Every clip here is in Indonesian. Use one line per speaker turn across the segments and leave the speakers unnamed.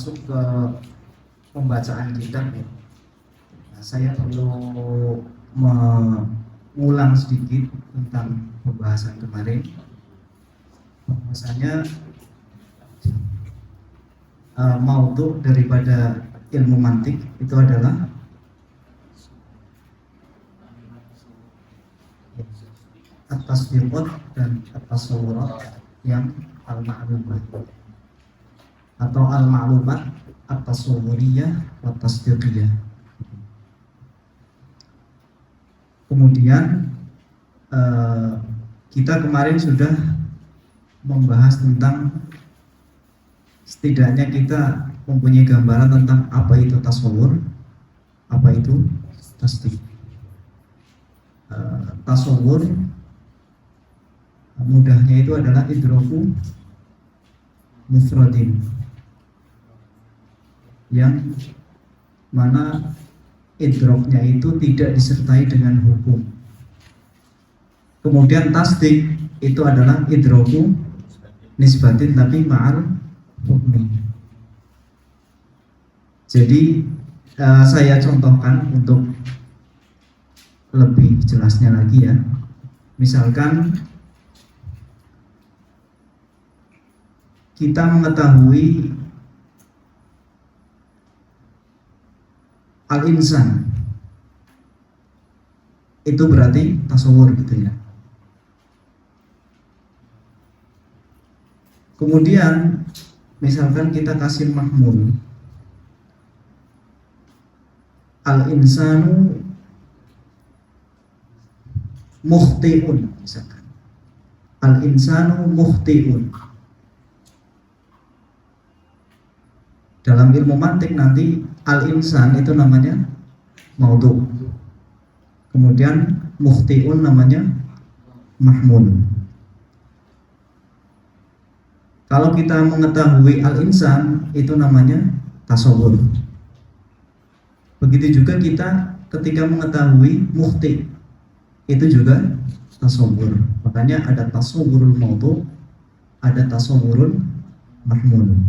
masuk ke pembacaan kitab ya. Nah, saya perlu mengulang sedikit tentang pembahasan kemarin. Bahwasanya maudhu daripada ilmu mantik itu adalah at-tasdiqat dan at-tasawurat yang al-ma'lumat atau al-ma'lumat at-tasawwuriyah wa tasdiqiyah. Kemudian kita kemarin sudah membahas tentang setidaknya kita mempunyai gambaran tentang apa itu tasawur, apa itu tasdik. Tasawur mudahnya itu adalah idraku mufradin, yang mana idroknya itu tidak disertai dengan hukum. Kemudian tasdik itu adalah idroku nisbatin tapi ma'al hukmi. Jadi saya contohkan untuk lebih jelasnya lagi ya. Misalkan kita mengetahui al-insan, itu berarti tasawur gitu ya. Kemudian misalkan kita kasih mahmul, al-insanu mukhti'un, misalkan al-insanu mukhti'un. Dalam ilmu mantik nanti al-insan itu namanya maudhu, kemudian mukhti'un namanya mahmul. Kalau kita mengetahui al-insan itu namanya tasawur. Begitu juga kita ketika mengetahui mukhti itu juga tasawur. Makanya ada tasawurul maudhu, ada tasawurul mahmul.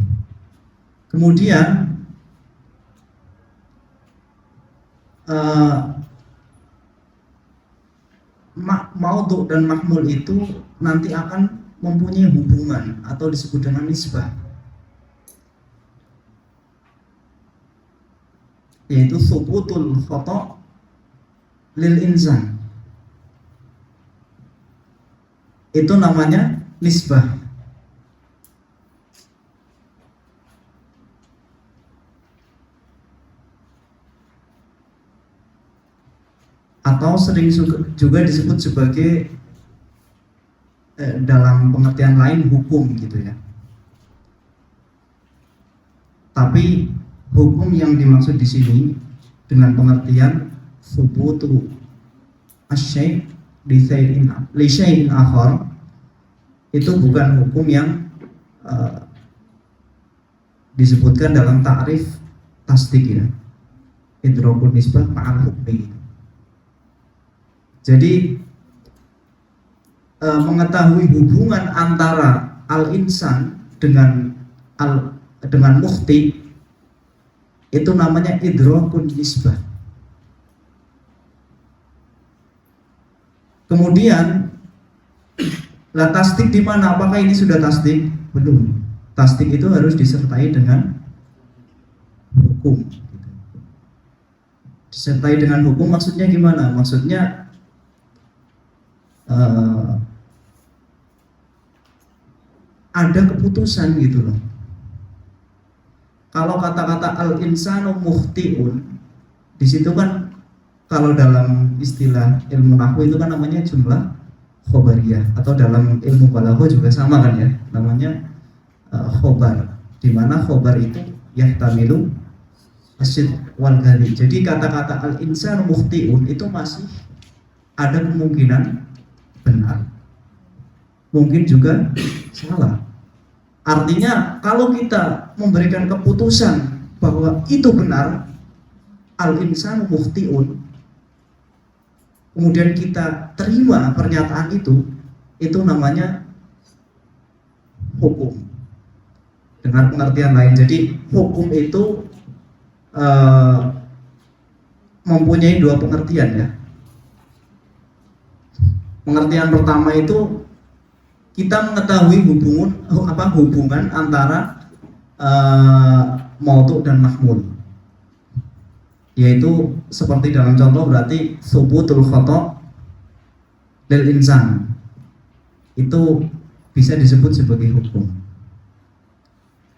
Kemudian maudhu dan mahmul itu nanti akan mempunyai hubungan atau disebut dengan nisbah, yaitu subutul khata' lil insan. Itu namanya nisbah. Atau sering juga disebut sebagai dalam pengertian lain hukum gitu ya. Tapi hukum yang dimaksud di sini dengan pengertian subutu asy-syai' li syai'in akhar, itu bukan hukum yang disebutkan dalam ta'rif tasdik ya, idrakun nisbah ma'al hukmi. Jadi mengetahui hubungan antara al-insan dengan mukhti itu namanya idrakun nisbah. Kemudian lah tasdik di mana? Apakah ini sudah tasdik? Belum. Tasdik itu harus disertai dengan hukum. Disertai dengan hukum maksudnya gimana? Maksudnya ada keputusan gitu loh. Kalau kata-kata al-insanu mukhti'un, di situ kan kalau dalam istilah ilmu nahwu itu kan namanya jumlah khobariyah, atau dalam ilmu balaghah juga sama kan ya, namanya khobar, di mana khobar itu yahtamilu asid wal ghali. Jadi kata-kata al-insanu mukhti'un itu masih ada kemungkinan benar, mungkin juga salah. Artinya kalau kita memberikan keputusan bahwa itu benar, al-insanu mukhti'un, kemudian kita terima pernyataan itu namanya hukum. dengan pengertian lain. Jadi hukum itu eh, mempunyai dua pengertian ya. Pengertian pertama itu kita mengetahui hubungan antara maudhu dan mahmul, yaitu seperti dalam contoh berarti subutul khata' lil insan, itu bisa disebut sebagai hukum.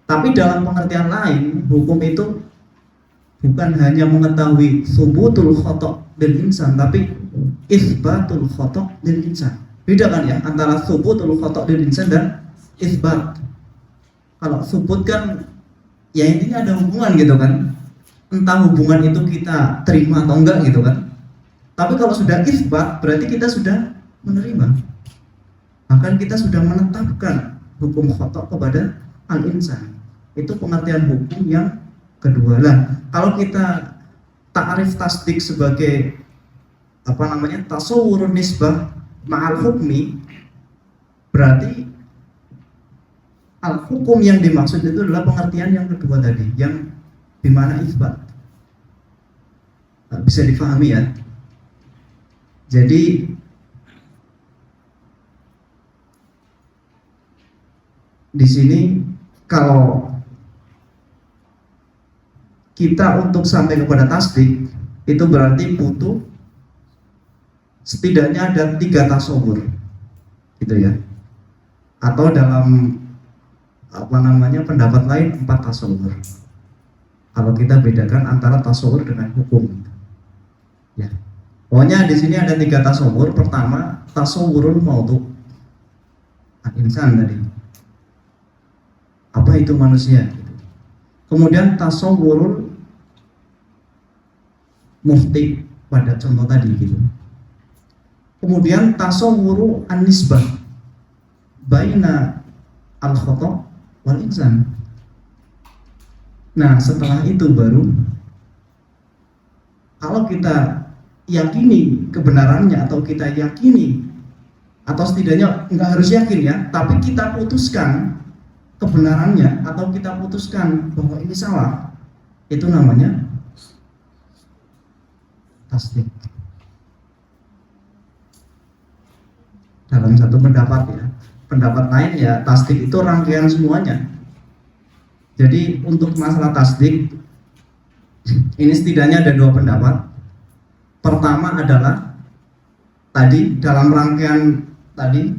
Tapi dalam pengertian lain, hukum itu bukan hanya mengetahui subutul khata' lil insan, tapi isbatul khata' lil insan. Beda kan ya antara subutul khata' lil insan dan isbat. Kalau subut kan ya intinya ada hubungan gitu kan, entah hubungan itu kita terima atau enggak gitu kan. Tapi kalau sudah isbat berarti kita sudah menerima, bahkan kita sudah menetapkan hukum khata' kepada al-insan. Itu pengertian hukum yang kedua. Lah kalau kita ta'rif tasdik sebagai tasawwurun nisbah ma'al hukmi, berarti al-hukum yang dimaksud itu adalah pengertian yang kedua tadi, yang dimana isbat. Bisa difahami ya. Jadi di sini kalau kita untuk sampai kepada tasdik itu berarti butuh setidaknya ada 3 tasawur gitu ya, atau dalam pendapat lain 4 tasawur kalau kita bedakan antara tasawur dengan hukum ya. Pokoknya di sini ada 3 tasawur. Pertama tasawurul maudhu al-insan tadi, apa itu manusia gitu. Kemudian tasawurul mufti pada contoh tadi gitu. Kemudian tasawwuru an-nisbah baina al-khata' wal insan. Nah setelah itu baru kalau kita yakini kebenarannya, atau kita yakini, atau setidaknya nggak harus yakin ya, tapi kita putuskan kebenarannya atau kita putuskan bahwa ini salah, itu namanya tasdik. Dalam satu pendapat ya, pendapat lain ya tasdik itu rangkaian semuanya. Jadi untuk masalah tasdik ini setidaknya ada 2 pendapat. Pertama adalah tadi dalam rangkaian tadi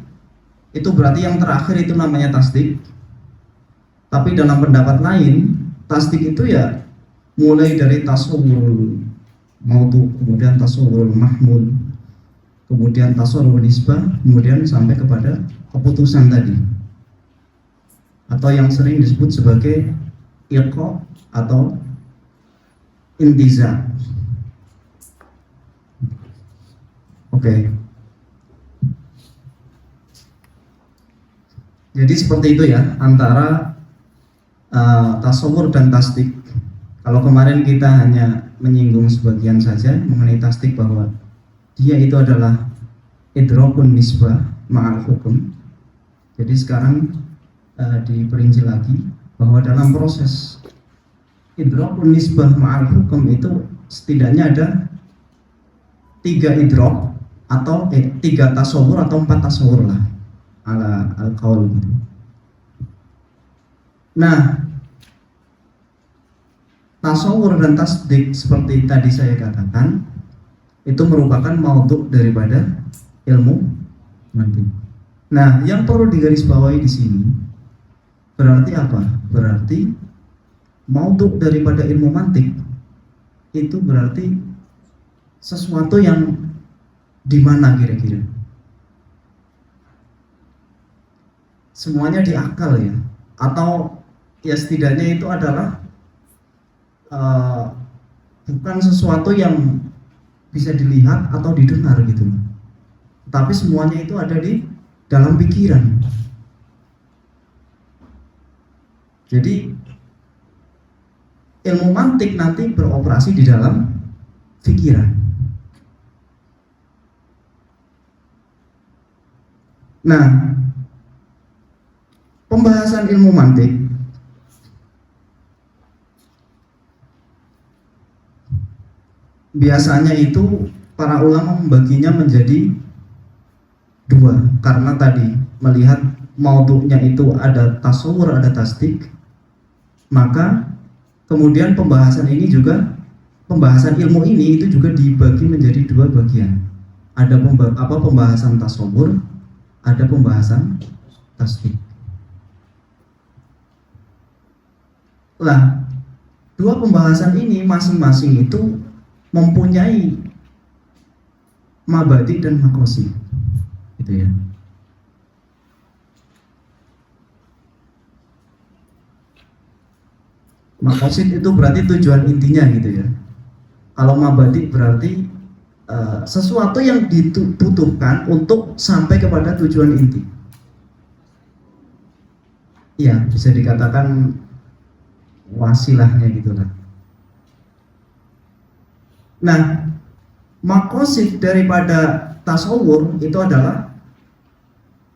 itu berarti yang terakhir itu namanya tasdik. Tapi dalam pendapat lain tasdik itu ya mulai dari tasawwur maudhu, kemudian tasawwur mahmul, kemudian tasawwur nisbah, kemudian sampai kepada keputusan tadi, atau yang sering disebut sebagai ilqa atau intiza. Oke. Jadi seperti itu ya antara tasawur dan tasdik. Kalau kemarin kita hanya menyinggung sebagian saja mengenai tasdik bahwa dia itu adalah idrakun nisbah ma'al hukum. Jadi sekarang diperinci lagi bahwa dalam proses idrakun nisbah ma'al hukum itu setidaknya ada 3 idrak atau 3 tasawur atau 4 tasawur lah ala al-qaul gitu. Nah tasawur dan tasdik seperti tadi saya katakan itu merupakan maudhu daripada ilmu mantiq. Nah yang perlu digarisbawahi di sini berarti apa? Berarti maudhu daripada ilmu mantiq itu berarti sesuatu yang di mana kira-kira? Semuanya di akal ya, atau ya setidaknya itu adalah bukan sesuatu yang bisa dilihat atau didengar gitu, tapi semuanya itu ada di dalam pikiran. Jadi ilmu mantik nanti beroperasi di dalam pikiran. Nah, pembahasan ilmu mantik biasanya itu para ulama membaginya menjadi dua, karena tadi melihat maudhu'nya itu ada tasawur, ada tasdik, maka kemudian pembahasan ilmu ini itu juga dibagi menjadi dua bagian. Ada pembahasan tasawur, ada pembahasan tasdik. Lah, dua pembahasan ini masing-masing itu mempunyai mabadi dan makosid, gitu ya. Makosid itu berarti tujuan intinya, gitu ya. Kalau mabadi berarti sesuatu yang dibutuhkan untuk sampai kepada tujuan inti. Ya, bisa dikatakan wasilahnya gitulah. Nah, makosid daripada tasawur itu adalah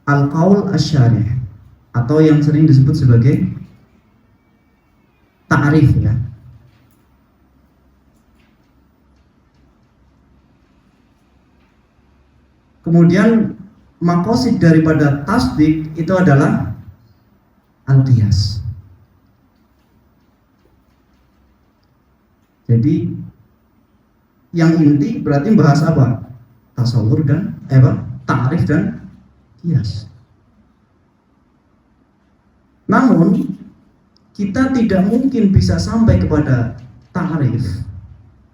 al-qaul asy-syarih, atau yang sering disebut sebagai ta'rif, ya. Kemudian makosid daripada tasdik itu adalah al-qiyas. Jadi yang inti berarti bahas apa? Tasawur dan ta'rif dan qiyas. Namun kita tidak mungkin bisa sampai kepada ta'rif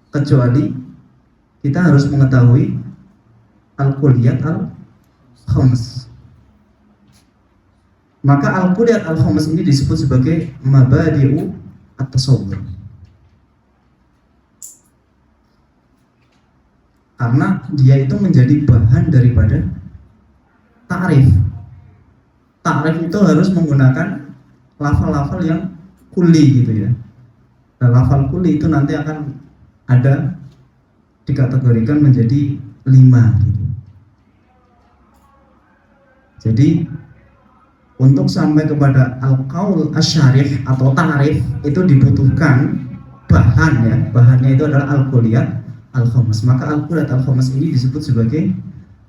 kecuali kita harus mengetahui al-kulliyat al-khams. Maka al-kulliyat al-khams ini disebut sebagai mabadi'u at-tasawwur, karena dia itu menjadi bahan daripada ta'rif. Ta'rif itu harus menggunakan lafal-lafal yang kulli, gitu ya. Nah, lafal kulli itu nanti akan ada dikategorikan menjadi 5, gitu. Jadi untuk sampai kepada al-qaul asy-syarih atau ta'rif itu dibutuhkan bahan, ya. Bahannya itu adalah al-kulliyat al-khams. Maka al-kulliyat al-khams ini disebut sebagai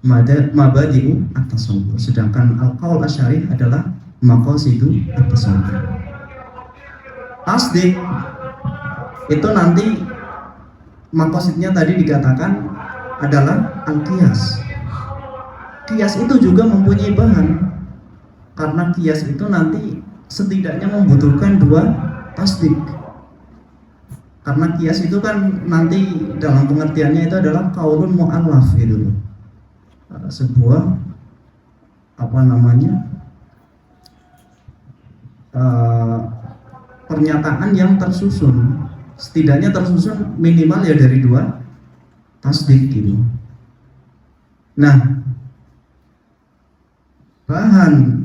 mabadi'u at-tasawwur, sedangkan al-qaul asy-syarih adalah maqasidu at-tasawwur. Tasdik itu nanti maqasidnya tadi dikatakan adalah al-qiyas. Qiyas itu juga mempunyai bahan, karena qiyas itu nanti setidaknya membutuhkan 2 tasdik. Karena qiyas itu kan nanti dalam pengertiannya itu adalah qaulun mu'allaf, gitu loh. Sebuah pernyataan yang tersusun, setidaknya tersusun minimal ya dari 2 tasdik, gitu. Nah, bahan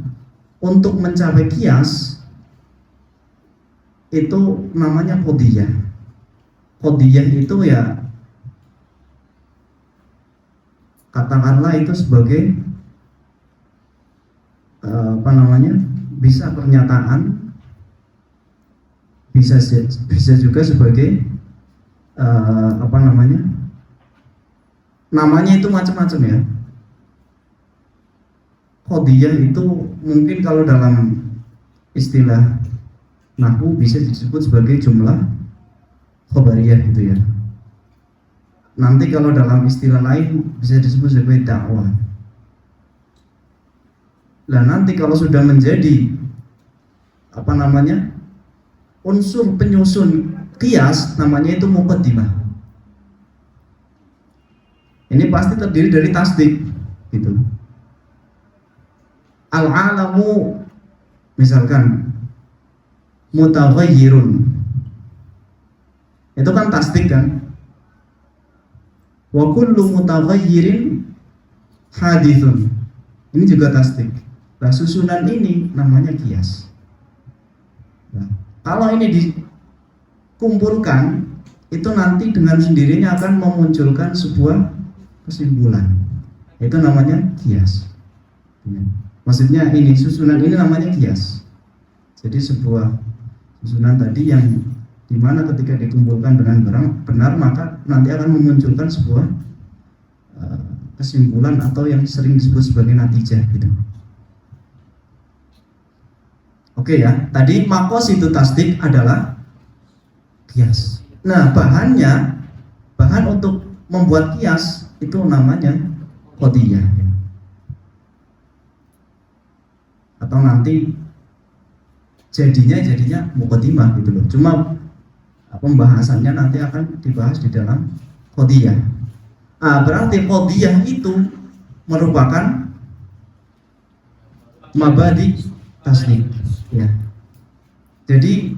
untuk mencapai qiyas itu namanya qodiyah. Qodiyah itu ya katakanlah itu sebagai bisa pernyataan, bisa juga sebagai namanya itu macam-macam, ya. Qodiyah itu mungkin kalau dalam istilah nahwu bisa disebut sebagai jumlah khobariyah, gitu ya. Nanti kalau dalam istilah lain bisa disebut sebagai dakwah. Nah, nanti kalau sudah menjadi unsur penyusun qiyas, namanya itu muqaddimah. Ini pasti terdiri dari tasdik, gitu. Al-alamu misalkan mutaghayyirun, itu kan tasdik, kan. Wa kullu mutaghayyirin hadithun, ini juga tasdik. Nah, susunan ini namanya qiyas. Nah, kalau ini dikumpulkan, itu nanti dengan sendirinya akan memunculkan sebuah kesimpulan. Itu namanya qiyas. Maksudnya susunan ini namanya qiyas. Jadi sebuah susunan tadi yang di mana ketika dikumpulkan dengan barang benar maka nanti akan memunculkan sebuah kesimpulan atau yang sering disebut sebagai natijah gitu. Oke ya, tadi maqasidut tasdik adalah kias. Nah, bahan untuk membuat kias itu namanya qadiyah. Atau nanti jadinya muqaddimah gitu loh. Cuma pembahasannya nanti akan dibahas di dalam qadiyah. Berarti qadiyah itu merupakan mabadi tasdik ya. Jadi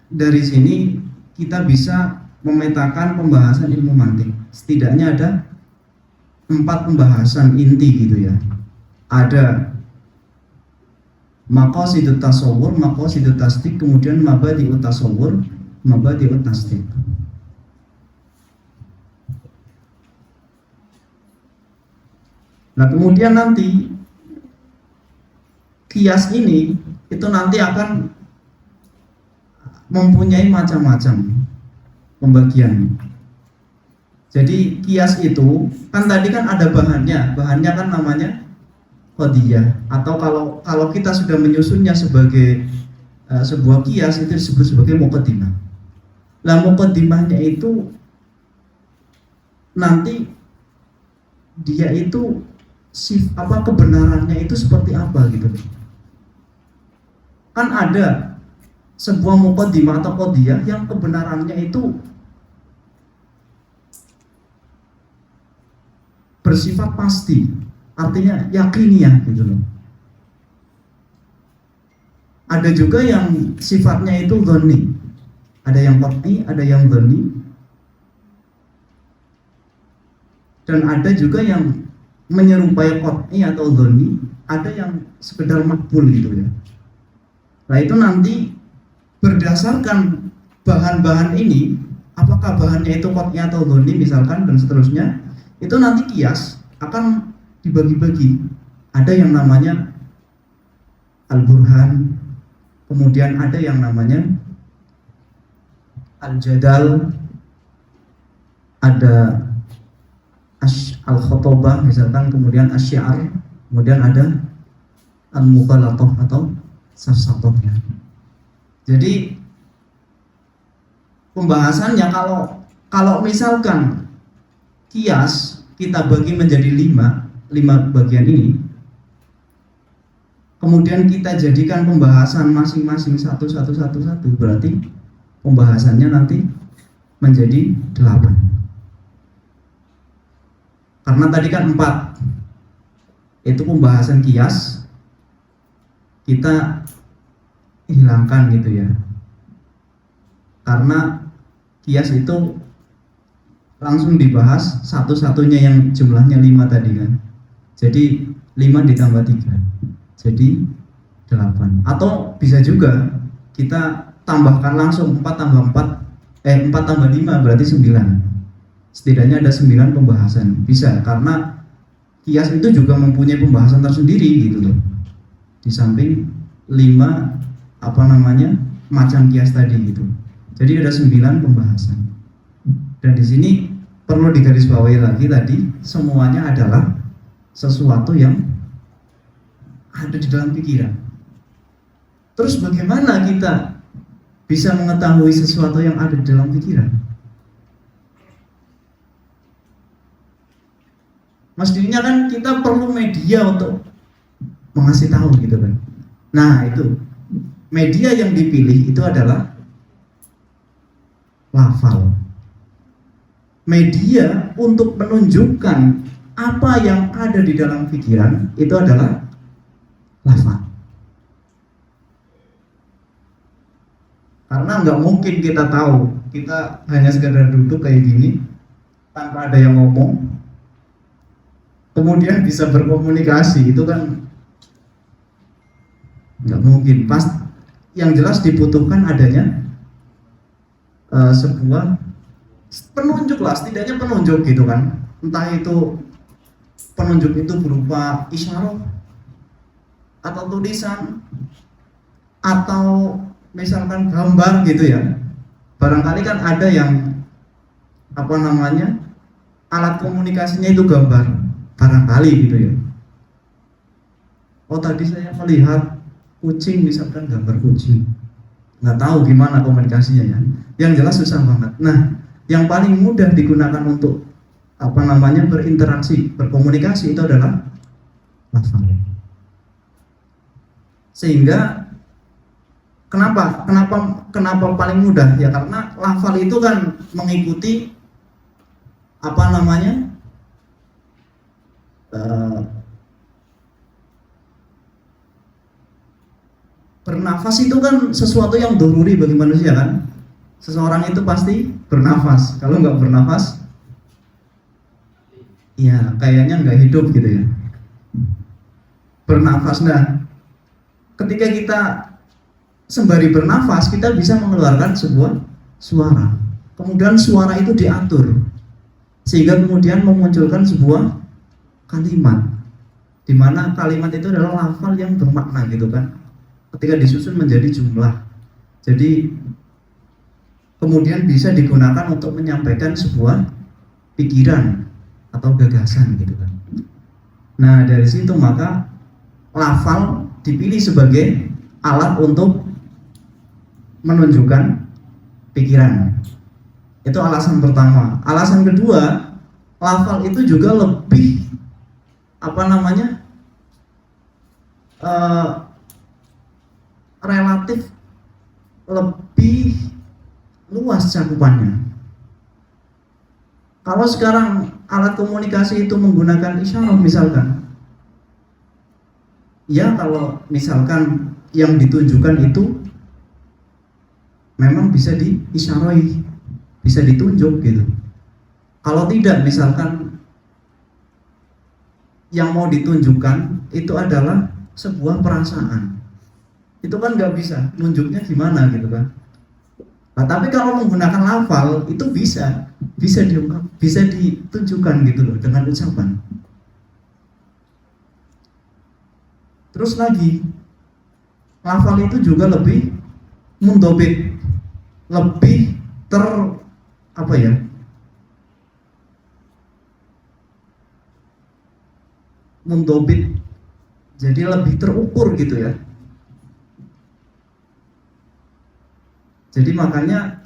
dari sini kita bisa memetakan pembahasan ilmu mantik. Setidaknya ada 4 pembahasan inti gitu ya. Ada maqasidut tasawwur, maqasidut tasdik, kemudian mabadi'ut tasawwur, mabadi'ut tasdik. Nah, kemudian nanti kias ini itu nanti akan mempunyai macam-macam pembagian. Jadi kias itu kan tadi kan ada bahannya kan namanya qadiyah, atau kalau kita sudah menyusunnya sebagai sebuah kias itu disebut sebagai muqaddimah. Lah muqaddimahnya itu nanti dia itu kebenarannya itu seperti apa gitu. Kan ada sebuah muqaddimah atau qadiyah yang kebenarannya itu bersifat pasti, artinya yakiniah gitu loh. Ada juga yang sifatnya itu dhonni, ada yang qat'i, ada yang dhonni, dan ada juga yang menyerupai qat'i atau dhonni, ada yang sekedar makbul gitu ya. Nah itu nanti berdasarkan bahan-bahan ini, apakah bahannya itu qat'i atau dhonni misalkan dan seterusnya, itu nanti kias akan dibagi-bagi. Ada yang namanya al-burhan, kemudian ada yang namanya al-jadal, ada al-khotobah misalkan, kemudian asy-syi'r, kemudian ada al-mughalatah atau safsatohnya. Jadi pembahasannya kalau misalkan kias kita bagi menjadi 5 bagian ini, kemudian kita jadikan pembahasan masing-masing satu, berarti pembahasannya nanti menjadi 8. Karena tadi kan 4 itu pembahasan kias, kita hilangkan gitu ya, karena kias itu langsung dibahas satu-satunya yang jumlahnya 5 tadi kan. Jadi 5 ditambah 3 jadi 8. Atau bisa juga kita tambahkan langsung 4 tambah 5 berarti 9. Setidaknya ada 9 pembahasan. Bisa, karena kias itu juga mempunyai pembahasan tersendiri gitu loh. Di samping 5 macam kias tadi gitu. Jadi ada 9 pembahasan. Dan di sini perlu digarisbawahi lagi tadi, semuanya adalah sesuatu yang ada di dalam pikiran. Terus bagaimana kita bisa mengetahui sesuatu yang ada di dalam pikiran? Mestinya kan kita perlu media untuk mengasih tahu gitu kan. Nah itu media yang dipilih itu adalah lafal. Media untuk menunjukkan apa yang ada di dalam pikiran itu adalah lafal. Karena nggak mungkin kita tahu, kita hanya sekedar duduk kayak gini tanpa ada yang ngomong, kemudian bisa berkomunikasi, itu kan nggak mungkin. Yang jelas dibutuhkan adanya sebuah penunjuk lah, setidaknya penunjuk gitu kan. Entah itu penunjuk itu berupa isyarat atau tulisan atau misalkan gambar gitu ya. barangkali kan ada yang apa namanya alat komunikasinya itu gambar, barangkali gitu ya. Oh tadi saya melihat kucing, misalkan gambar kucing, nggak tahu gimana komunikasinya ya. Yang jelas susah banget. Nah, yang paling mudah digunakan untuk apa namanya berinteraksi, berkomunikasi itu adalah lafal. Sehingga kenapa paling mudah ya, karena lafal itu kan mengikuti apa namanya bernafas itu kan sesuatu yang doruri bagi manusia kan. Seseorang itu pasti bernafas. Kalau nggak bernafas, ya kayaknya nggak hidup gitu ya. Bernafas. Nah, ketika kita sembari bernafas, kita bisa mengeluarkan sebuah suara. Kemudian suara itu diatur, sehingga kemudian memunculkan sebuah kalimat, di mana kalimat itu adalah lafal yang bermakna gitu kan. Ketika disusun menjadi jumlah, jadi kemudian bisa digunakan untuk menyampaikan sebuah pikiran atau gagasan gitu kan. Nah dari situ maka lafal dipilih sebagai alat untuk menunjukkan pikiran. Itu alasan pertama. Alasan kedua, lafal itu juga lebih apa namanya relatif lebih luas cakupannya. Kalau sekarang alat komunikasi itu menggunakan isyarat misalkan, ya kalau misalkan yang ditunjukkan itu memang bisa diisyarai, bisa ditunjuk gitu. Kalau tidak, misalkan yang mau ditunjukkan itu adalah sebuah perasaan, itu kan nggak bisa nunjuknya gimana gitu kan. Nah, tapi kalau menggunakan lafal itu bisa diungkap, bisa ditunjukkan gitu loh dengan ucapan. Terus lagi, lafal itu juga lebih mundobit, lebih mundobit, jadi lebih terukur gitu ya. Jadi makanya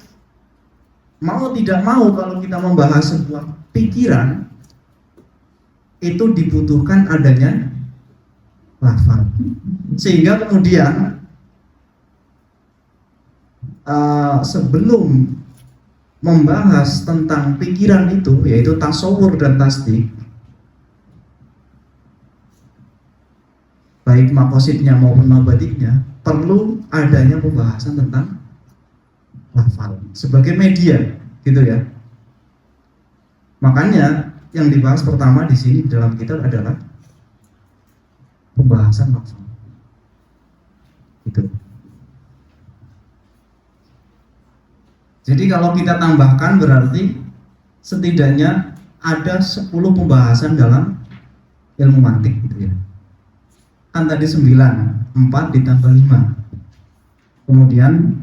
mau tidak mau kalau kita membahas sebuah pikiran itu dibutuhkan adanya lafal. Sehingga kemudian sebelum membahas tentang pikiran itu, yaitu tasawur dan tasdik, baik makosidnya maupun mabadiknya, perlu adanya pembahasan tentang lafal sebagai media, gitu ya. Makanya yang dibahas pertama di sini dalam kitab adalah pembahasan lafal. Gitu. Jadi kalau kita tambahkan berarti setidaknya ada 10 pembahasan dalam ilmu mantik, gitu ya. Kan tadi 9, 4 ditambah 5. Kemudian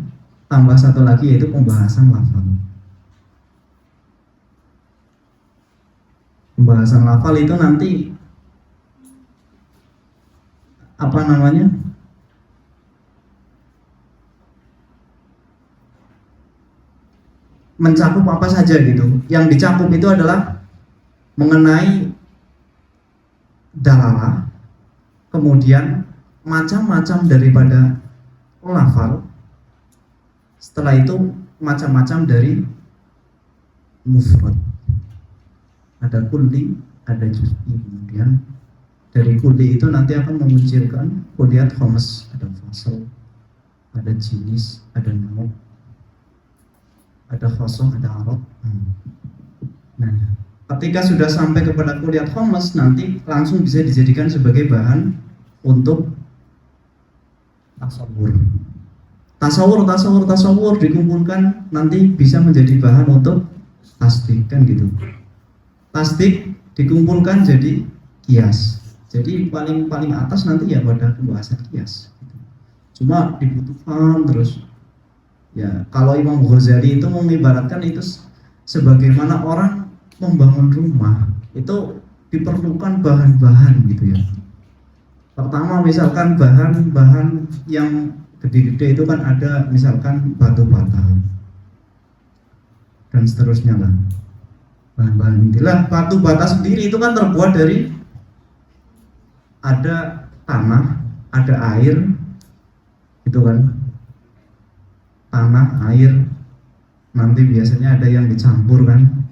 tambah satu lagi yaitu pembahasan lafal. Pembahasan lafal itu nanti apa namanya? Mencakup apa saja gitu. Yang dicakup itu adalah mengenai dalalah, kemudian macam-macam daripada lafal. Setelah itu macam-macam dari mufrad. Ada kulli, ada juz'i. Kemudian dari kulli itu nanti akan memunculkan kulliyat khomes, ada fasal, ada jenis, ada nau, ada khosoh, ada arad. Nah, ketika sudah sampai kepada kulliyat khomes, nanti langsung bisa dijadikan sebagai bahan untuk tasawur dikumpulkan nanti bisa menjadi bahan untuk tasdik kan gitu. Tasdik dikumpulkan jadi kias. Jadi paling atas nanti ya pada pembahasan kias. Cuma dibutuhkan terus Ya, kalau Imam Ghazali itu mengibaratkan itu sebagaimana orang membangun rumah, itu diperlukan bahan-bahan gitu ya. Pertama misalkan bahan-bahan yang gede-gede itu kan ada misalkan batu bata dan seterusnya lah. Bahan-bahan intilah batu bata sendiri itu kan terbuat dari ada tanah, ada air, gitu kan. Tanah, air, nanti biasanya ada yang dicampur kan,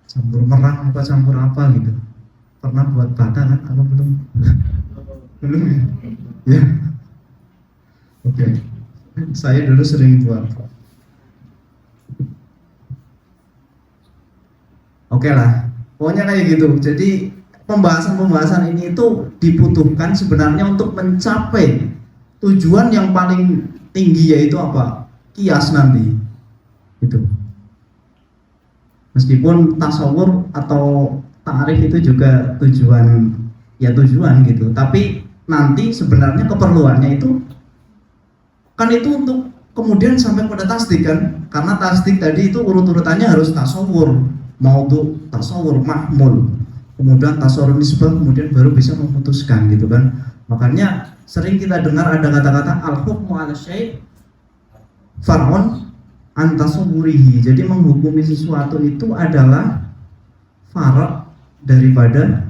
campur merang apa campur apa gitu. Pernah buat bata kan? Apa belum? Belum ya? Ya, oke. Saya dulu sering buat. Oke lah, pokoknya kayak gitu. Jadi pembahasan-pembahasan ini itu dibutuhkan sebenarnya untuk mencapai tujuan yang paling tinggi, yaitu apa? Kias nanti. Gitu. Meskipun tasawur atau ta'rif itu juga tujuan, ya tujuan gitu. Tapi nanti sebenarnya keperluannya itu kan itu untuk kemudian sampai pada tasdik kan, karena tasdik tadi itu urut-urutannya harus tasawur, mau tuh tasawur mahmul, kemudian tasawur nisbah, kemudian baru bisa memutuskan gitu kan. Makanya sering kita dengar ada kata-kata al-hukmu ala syai' far'un an tasawwurihi. Jadi menghukumi sesuatu itu adalah far' daripada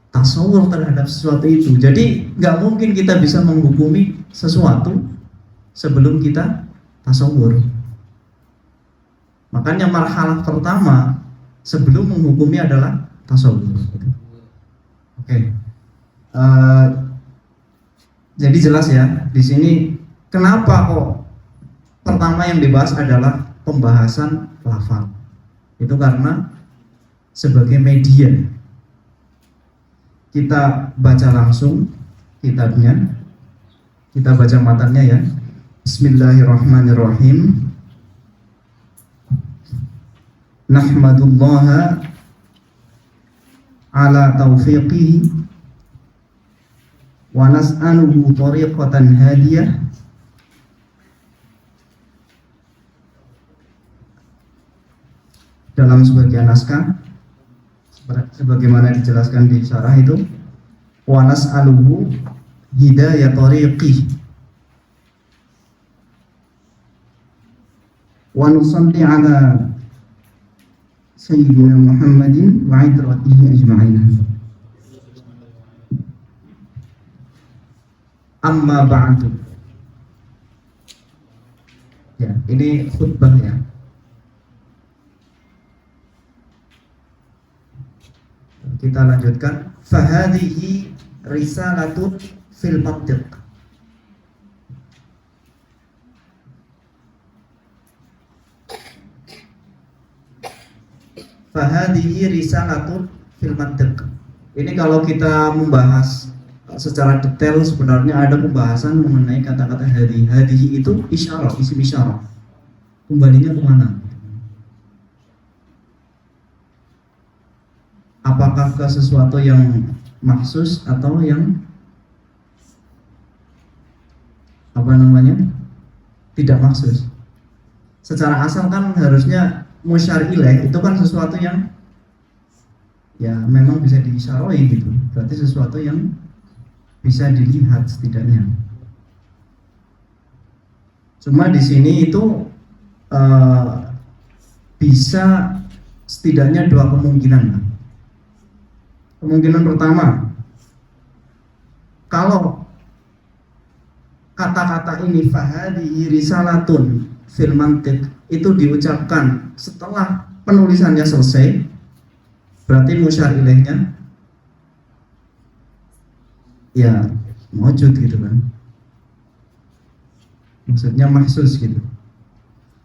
tasawur terhadap sesuatu itu. Jadi nggak mungkin kita bisa menghukumi sesuatu sebelum kita tasawur. Makanya marhalah pertama sebelum menghukumi adalah tasawur. Oke. Jadi jelas ya di sini kenapa kok pertama yang dibahas adalah pembahasan lafal. Itu karena sebagai media kita baca langsung kitabnya, kita baca matanya ya. Bismillahirrahmanirrahim. Nahmadullaha ala taufiqihi wa nas'aluhu tariqatan hadiyah dalam sebagian naskah sebagaimana dijelaskan di syarah itu, wa nas'aluhu hidayah tariqih wa nusalli ala sayyidina Muhammadin wa idratihi ajma'in. Amma ba'du. Ya, ini khutbah ya. Kita lanjutkan. Fahadhihi risalatun fil mantiq. Fahadhihi risalatun fil mantiq. Ini kalau kita membahas secara detail sebenarnya ada pembahasan mengenai kata-kata hadhihi. Hadhihi itu isyarah, isim isyarah. Kembalinya kemana? Apakah ke sesuatu yang maksus atau yang tidak maksus? Secara asal kan harusnya musyar ilaih itu kan sesuatu yang ya memang bisa diisyarahi gitu. Berarti sesuatu yang bisa dilihat setidaknya. Cuma di sini itu bisa setidaknya dua kemungkinan. Kemungkinan pertama, kalau kata-kata ini fahadhihi risalatun fil mantiq itu diucapkan setelah penulisannya selesai, berarti musyar ilaihnya ya mawjud gitu kan, maksudnya mahsus gitu.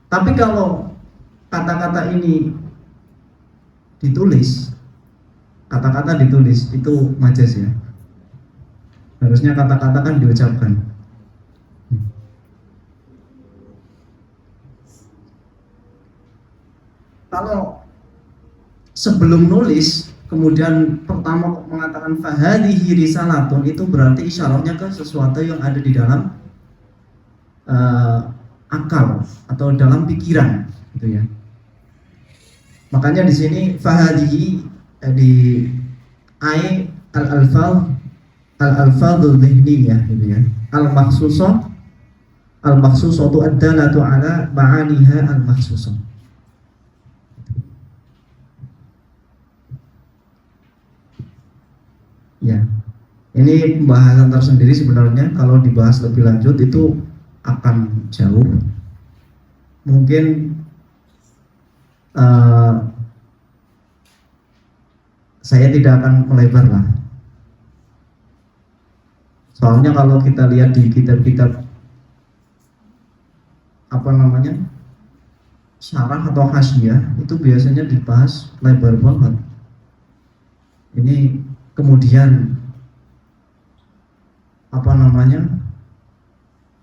Tapi kalau kata-kata ini ditulis, kata-kata ditulis itu majas ya, harusnya kata-kata kan diucapkan. Kalau sebelum nulis kemudian pertama mengatakan fahadhihi risalatun, itu berarti isyarahnya ke sesuatu yang ada di dalam akal atau dalam pikiran gitu ya. Makanya di sini fahadihi di ai al-alfadul dhihniyah gitu ya. Al-makhsusatu ad-dalatu ala ma'aniha al-makhsusah. Ya. Ini pembahasan tersendiri sebenarnya, kalau dibahas lebih lanjut itu akan jauh. Mungkin saya tidak akan melebar lah. Soalnya kalau kita lihat di kitab-kitab syarah atau hasyiah itu biasanya dibahas lebar banget. Ini kemudian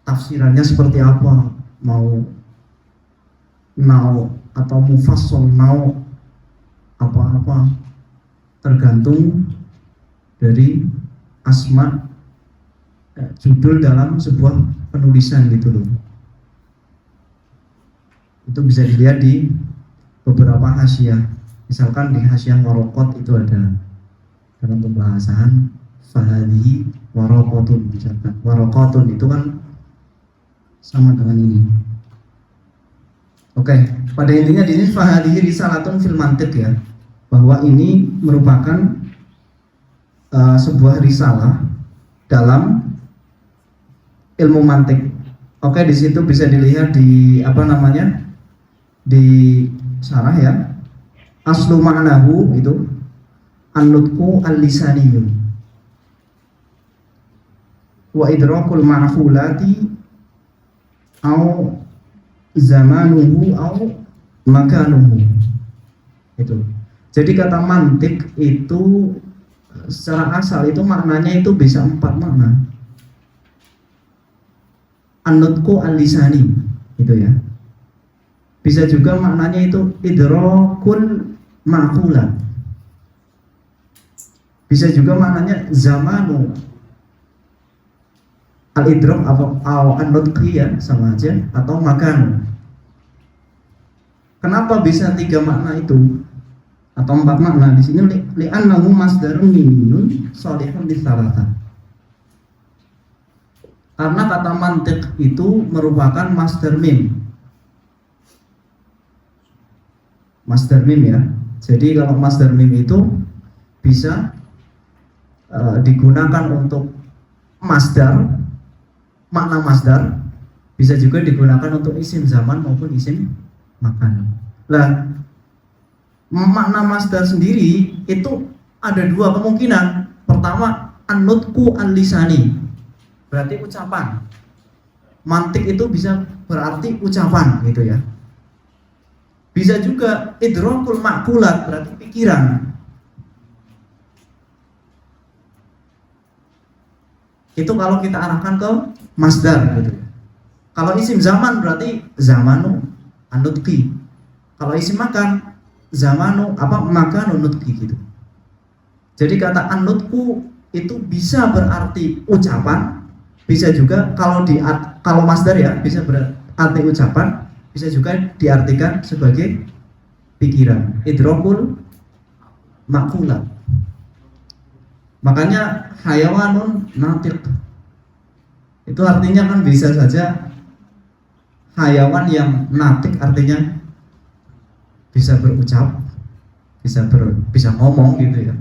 tafsirannya seperti apa, mau nau atau mufassal nau apa tergantung dari asma judul dalam sebuah penulisan gitu loh. Itu bisa dilihat di beberapa hasyiah. Misalkan di hasyiah Waraqat itu ada dalam pembahasan fahadihi waraqatun, misalkan waraqatun itu kan sama dengan ini. Oke, pada intinya di sini fahadihi risalatun fil mantiq ya, bahwa ini merupakan sebuah risalah dalam ilmu mantik. Oke, di situ bisa dilihat di di syarah ya. Aslu ma'nahu itu an-nutqu al-lisaniyyu wa idrakul ma'qulati au zamanuhu au makanuhu. Itu. Jadi kata mantik itu secara asal itu maknanya itu bisa 4 makna. An-nutqu al-lisani itu ya. Bisa juga maknanya itu idrakul ma'qulat. Bisa juga maknanya zamanu al-idrak atau an-nutqi ya, sama aja, atau makan. Kenapa bisa 3 makna itu atau 4 makna di sini? Li'annahu masdarun mimun shalihun lis-salatah. Karena kata mantiq itu merupakan masdar mim. Masdar mim ya. Jadi kalau masdar mim itu bisa digunakan untuk masdar, makna masdar, bisa juga digunakan untuk isim zaman maupun isim makan. Nah, makna masdar sendiri itu ada 2 kemungkinan. Pertama, an-nutqu al-lisani, berarti ucapan. Mantik itu bisa berarti ucapan gitu ya. Bisa juga idrakul ma'qulat, berarti pikiran. Itu kalau kita arahkan ke masdar gitu. Kalau isim zaman berarti zamanu an-nutqi. Kalau isim makan zamanu makanu nutqi gitu. Jadi kata an-nutqu itu bisa berarti ucapan, bisa juga kalau masdar ya bisa berarti ucapan, bisa juga diartikan sebagai pikiran, idrakul ma'qulat. Makanya hayawanun natiq itu artinya kan bisa saja hayawan yang natik, artinya bisa berucap, bisa ngomong gitu ya.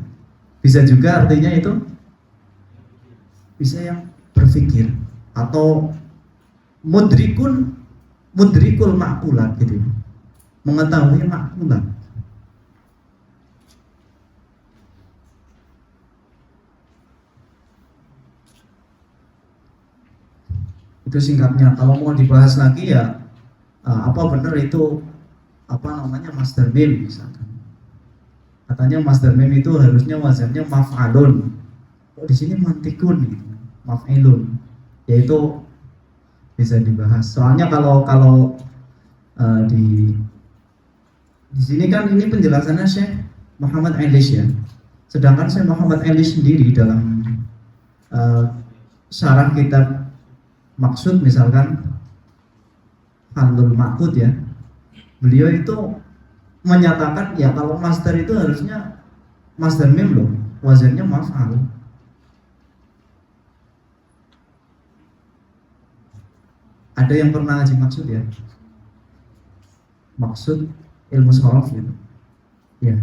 Bisa juga artinya itu bisa yang berpikir atau mudrikul ma'qulat gitu, mengetahui ma'qulat. Itu singkatnya. Kalau mau dibahas lagi ya apa benar itu masdar mim misalkan. Katanya masdar mim itu harusnya wazannya maf'alun. Kok di sini mantikun gitu. Maf'ilun. Yaitu bisa dibahas. Soalnya kalau di sini kan ini penjelasannya Syekh Muhammad Ailis ya. Sedangkan Syekh Muhammad Ailis sendiri dalam syarah kitab Maksud misalkan Halul Ma'qud ya. Beliau itu menyatakan ya kalau masdar itu harusnya masdar mim loh, wazannya maf'al. Ada yang pernah ngaji maksud ya? Maksud ilmu shorof gitu. Ya.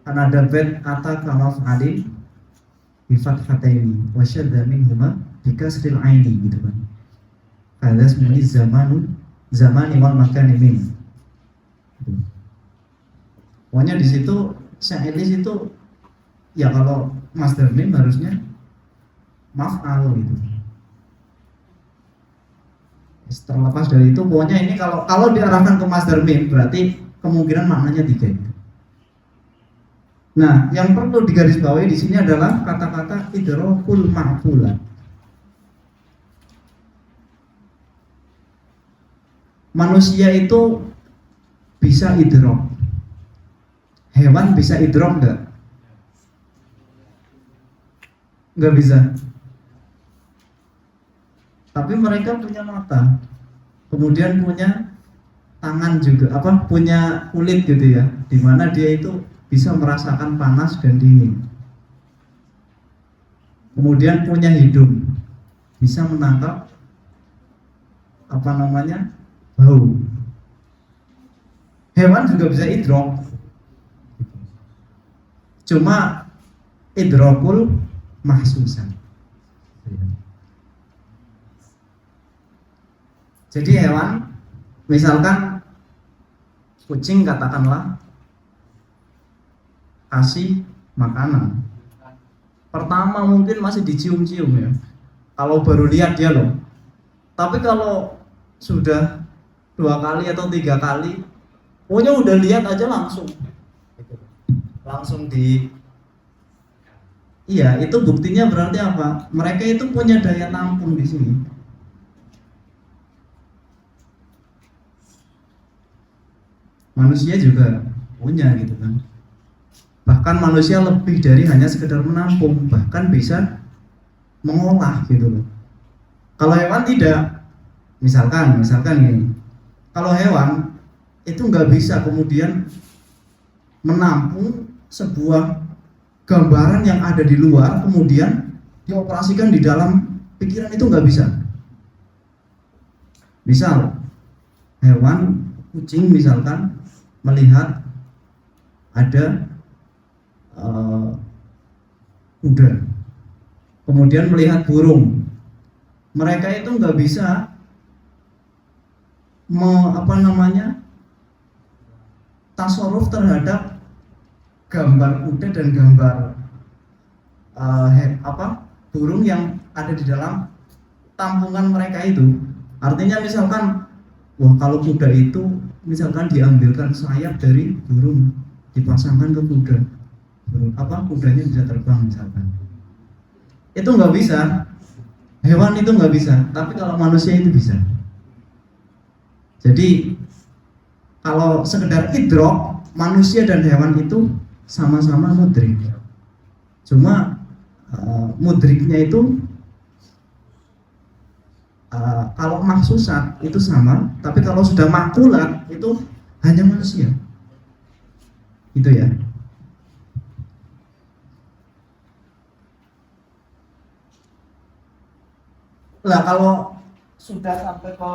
Kan ada bait kata kamaf'alin bi fathataini wa syadda minhuma bi kasril aini gitu kan. Ada semuanya zamani wal makani min. Pokoknya di situ syailis itu ya kalau masdar mim harusnya maf'al gitu. Terlepas dari itu pokoknya ini kalau diarahkan ke masdar mim berarti kemungkinan maknanya 3 itu. Nah, yang perlu digarisbawahi di sini adalah kata-kata idrakul ma'qulat. Manusia itu bisa idrok. Hewan bisa idrok enggak? Enggak bisa. Tapi mereka punya mata, kemudian punya tangan juga, punya kulit gitu ya, dimana dia itu bisa merasakan panas dan dingin. Kemudian punya hidung, bisa menangkap bau. Hewan juga bisa idrok, cuma idrokul mahsusan. Jadi hewan, misalkan kucing katakanlah kasih makanan, pertama mungkin masih dicium-cium ya, kalau baru lihat dia loh. Tapi kalau sudah 2 kali atau 3 kali, pokoknya udah lihat aja langsung iya, itu buktinya berarti apa? Mereka itu punya daya tampung di sini. Manusia juga punya gitu kan. Bahkan manusia lebih dari hanya sekedar menampung, bahkan bisa mengolah gitu loh. Kalau hewan tidak, misalkan ini, kalau hewan itu nggak bisa kemudian menampung sebuah gambaran yang ada di luar kemudian dioperasikan di dalam pikiran, itu nggak bisa. Misal hewan kucing misalkan melihat ada kuda, kemudian melihat burung, mereka itu nggak bisa tasarruf terhadap gambar kuda dan gambar burung yang ada di dalam tampungan mereka itu. Artinya misalkan, wah kalau kuda itu misalkan diambilkan sayap dari burung, dipasangkan ke kuda, kudanya bisa terbang misalkan, itu nggak bisa. Hewan itu nggak bisa, tapi kalau manusia itu bisa. Jadi kalau sekedar idrok, manusia dan hewan itu sama-sama mudrik. Cuma mudriknya itu kalau mahsusat itu sama, tapi kalau sudah makulat itu hanya manusia. Itu ya. Lah kalau sudah sampai ke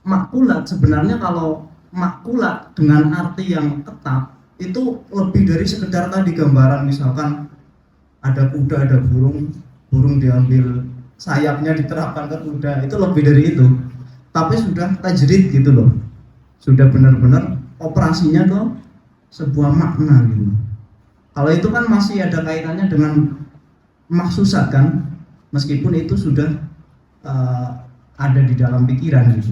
makulat, sebenarnya kalau makulat dengan arti yang tetap itu lebih dari sekedar tadi gambaran, misalkan ada kuda, ada burung diambil sayapnya diterapkan ke kuda, itu lebih dari itu. Tapi sudah tajrid gitu loh, sudah benar-benar operasinya ke sebuah makna gitu. Kalau itu kan masih ada kaitannya dengan mahsusat kan, meskipun itu sudah ada di dalam pikiran gitu.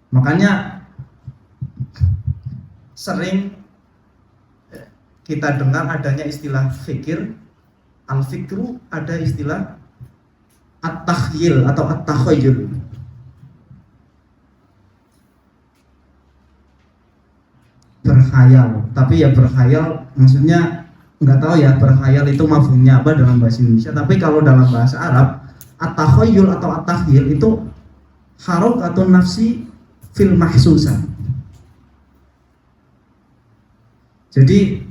Makanya sering kita dengar adanya istilah fikir, al-fikru, ada istilah at-takhyil atau at-takhayyul. Berkhayal, tapi ya berkhayal maksudnya nggak tahu ya berkhayal itu mafhumnya apa dalam bahasa Indonesia, tapi kalau dalam bahasa Arab at-takhayyul atau at-takhyil itu harokatun nafsi fil mahsusat. Jadi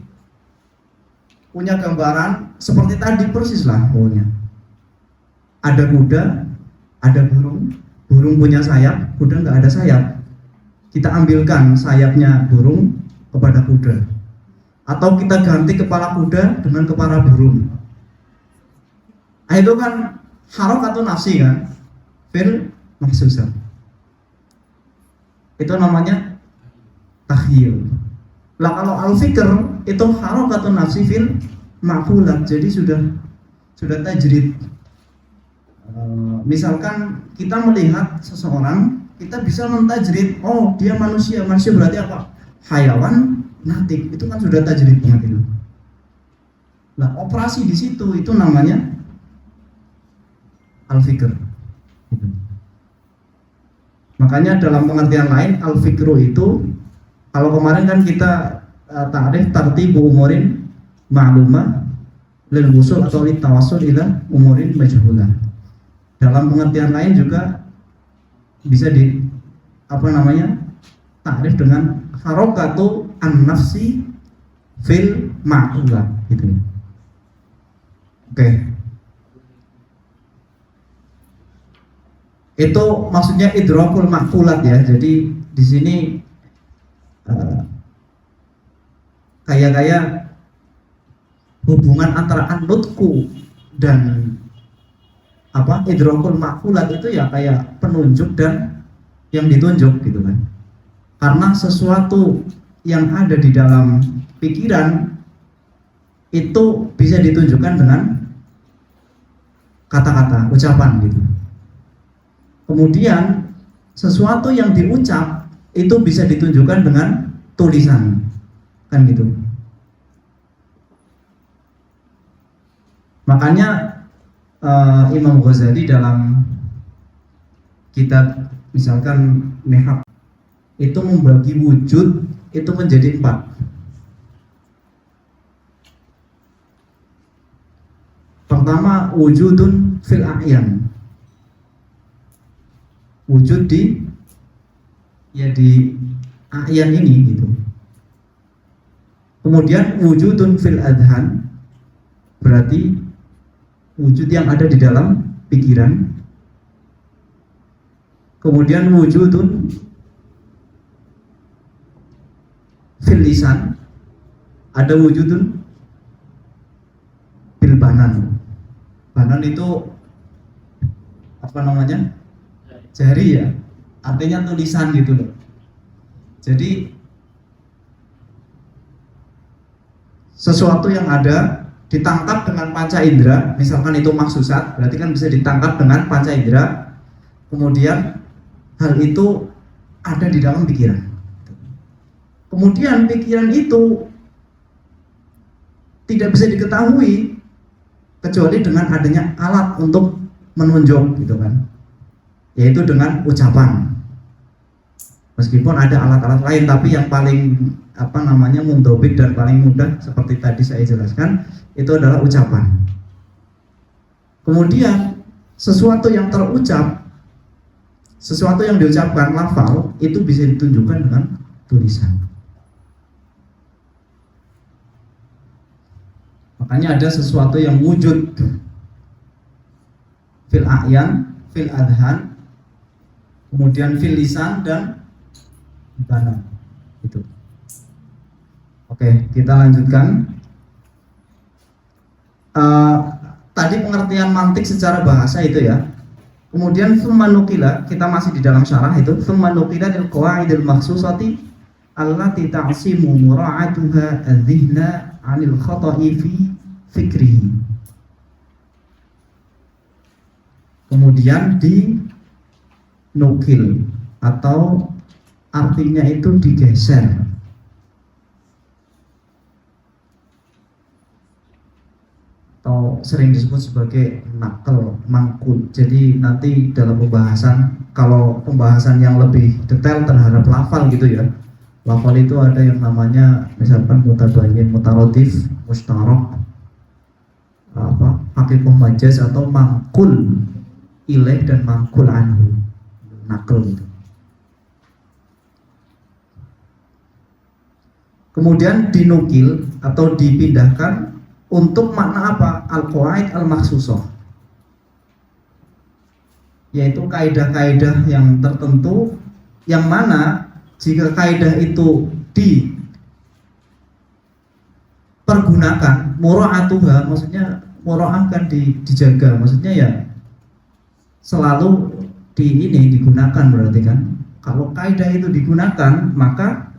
punya gambaran seperti tadi persis lah pokoknya. Ada kuda, ada burung, burung punya sayap, kuda nggak ada sayap. Kita ambilkan sayapnya burung kepada kuda, atau kita ganti kepala kuda dengan kepala burung. Nah, itu kan harokatun nafsi kan, fil mahsusat. Itu namanya tahyil. Lah kalau al-fikr itu harokatun nafsi fil ma'qulat, jadi sudah tajrid. Misalkan kita melihat seseorang, kita bisa mentajrid, oh dia manusia berarti apa? Hayawan, natik, itu kan sudah tajrid banget itu. Nah operasi di situ itu namanya al-fikr. Makanya dalam pengertian lain al-fikru itu, kalau kemarin kan kita ta'rif tartibu umurin ma'lumah lil wusul atau lit tawassul ila umurin majhulah. Dalam pengertian lain juga bisa ta'rif dengan harokatu an-nafsi fil ma'qulat gitu. Oke. Itu maksudnya idrakul ma'qulat ya. Jadi di sini kayak hubungan antara an-nutku dan idrakul ma'qulat itu ya kayak penunjuk dan yang ditunjuk gitu kan. Karena sesuatu yang ada di dalam pikiran itu bisa ditunjukkan dengan kata-kata, ucapan gitu. Kemudian sesuatu yang diucap itu bisa ditunjukkan dengan tulisan, kan gitu. Makanya Imam Ghazali dalam kitab misalkan Mehab itu membagi wujud itu menjadi 4. Pertama, wujudun fil a'yan, wujud di a'yan ini gitu. Kemudian wujudun fil adhan, berarti wujud yang ada di dalam pikiran. Kemudian wujudun fil lisan, ada wujudun fil banan. Banan itu jari ya, artinya tulisan gitu loh. Jadi sesuatu yang ada ditangkap dengan panca indera, misalkan itu mahsusat, berarti kan bisa ditangkap dengan panca indera. Kemudian hal itu ada di dalam pikiran. Kemudian pikiran itu tidak bisa diketahui kecuali dengan adanya alat untuk menunjuk gitu kan, yaitu dengan ucapan. Meskipun ada alat-alat lain, tapi yang paling mundobit dan paling mudah seperti tadi saya jelaskan itu adalah ucapan. Kemudian sesuatu yang terucap, sesuatu yang diucapkan lafal itu bisa ditunjukkan dengan tulisan. Makanya ada sesuatu yang wujud fil a'yan, fil adhan, kemudian fil lisan dan banan. Itu. Oke, kita lanjutkan. Tadi pengertian mantik secara bahasa itu ya. Kemudian tsumma nukila, kita masih di dalam syarah itu, tsumma nukila lil qawaidil makhsusati allati ta'simu mura'atuha adh-dhihna 'anil khata'i fi fikrihi. Kemudian dinukil atau artinya itu digeser. Atau sering disebut sebagai nakal, mangkul. Jadi nanti dalam pembahasan, kalau pembahasan yang lebih detail terhadap lafal gitu ya, lafal itu ada yang namanya misalkan mutabayyin, mutarodif, mustarok, hakikoh majaz atau mangkul ilaih dan mangkul anhu. nakel gitu. Kemudian dinukil atau dipindahkan untuk makna apa? Al-qawaid al-makhsusah, yaitu kaidah-kaidah yang tertentu, yang mana jika kaidah itu dipergunakan, mura'atuha, maksudnya mura'ah kan dijaga, maksudnya ya selalu digunakan, berarti kan kalau kaidah itu digunakan, maka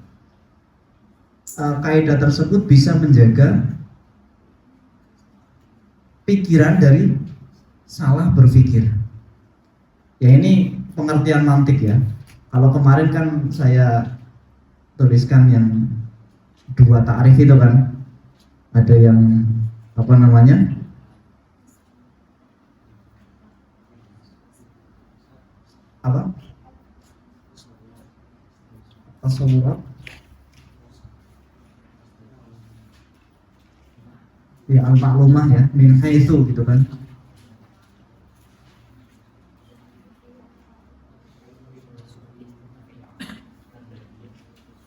kaidah tersebut bisa menjaga pikiran dari salah berpikir. Ya ini pengertian mantik ya. Kalau kemarin kan saya tuliskan yang 2 ta'rif itu kan, ada yang apa namanya, apa, tasawurat, ya al-maklumah ya, min haitsu gitu kan.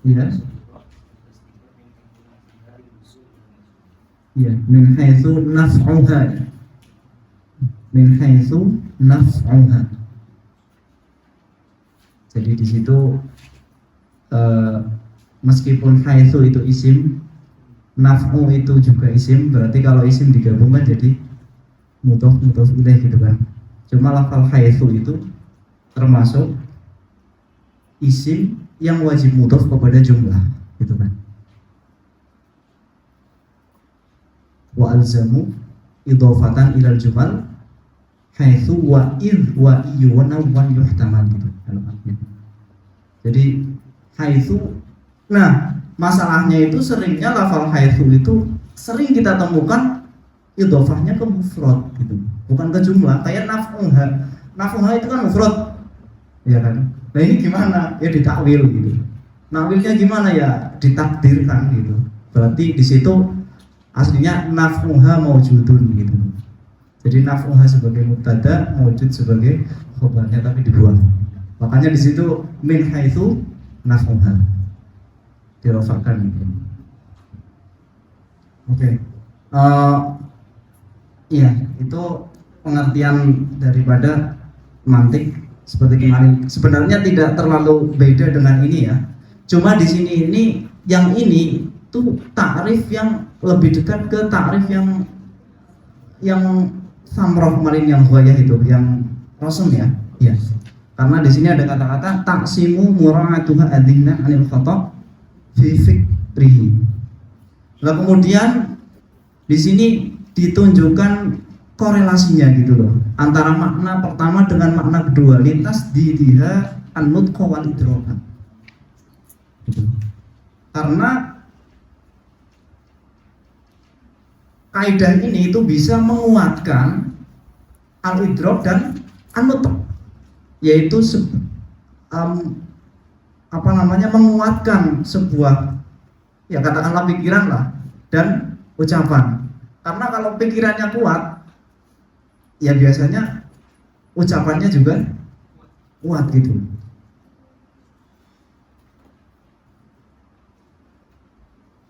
Ya, ya, min haitsu naf'uha, min haitsu naf'uha. Jadi di situ meskipun haitsu itu isim, naf'u itu juga isim, berarti kalau isim digabungkan jadi mudhof ilaih gitu kan. Cuma lafal haitsu itu termasuk isim yang wajib mudhof kepada jumlah gitu kan. Wa alzamu idhofatan ilal jumal haitsu wa idh wa iyu wa nawan yuhtamal gitu kalau artinya. Jadi haitsu, nah masalahnya itu seringnya lafal haitsu itu sering kita temukan idhofahnya ke mufrad gitu, bukan ke jumlah. Kayak naf'uha itu kan mufrad ya kan. Nah ini gimana? Ya ditakwil gitu. Nakwilnya gimana ya? Ditakdirkan gitu. Berarti di situ aslinya naf'uha maujudun gitu. Jadi naf'uha sebagai mubtada, maujud sebagai khobarnya, tapi dibuang. Makanya di situ min haitsu naf'uha dirofakan gitu. Oke. Iya, itu pengertian daripada mantik seperti kemarin. Sebenarnya tidak terlalu beda dengan ini ya. Cuma di sini yang ini tuh ta'rif yang lebih dekat ke ta'rif yang samroh kemarin, yang ghayah itu, yang rosem ya. Iya. Karena di sini ada kata-kata taksimu mura'atuha adzinna 'anil khata' fi fikrihi. Nah, kemudian di sini ditunjukkan korelasinya gitu loh, antara makna pertama dengan makna kedua, lintas didiha an-nutqa wal idroka gitu. Karena kaidah ini itu bisa menguatkan al-idrok dan an-nutq, yaitu menguatkan sebuah, ya katakanlah pikiran lah dan ucapan. Karena kalau pikirannya kuat, ya biasanya ucapannya juga kuat gitu.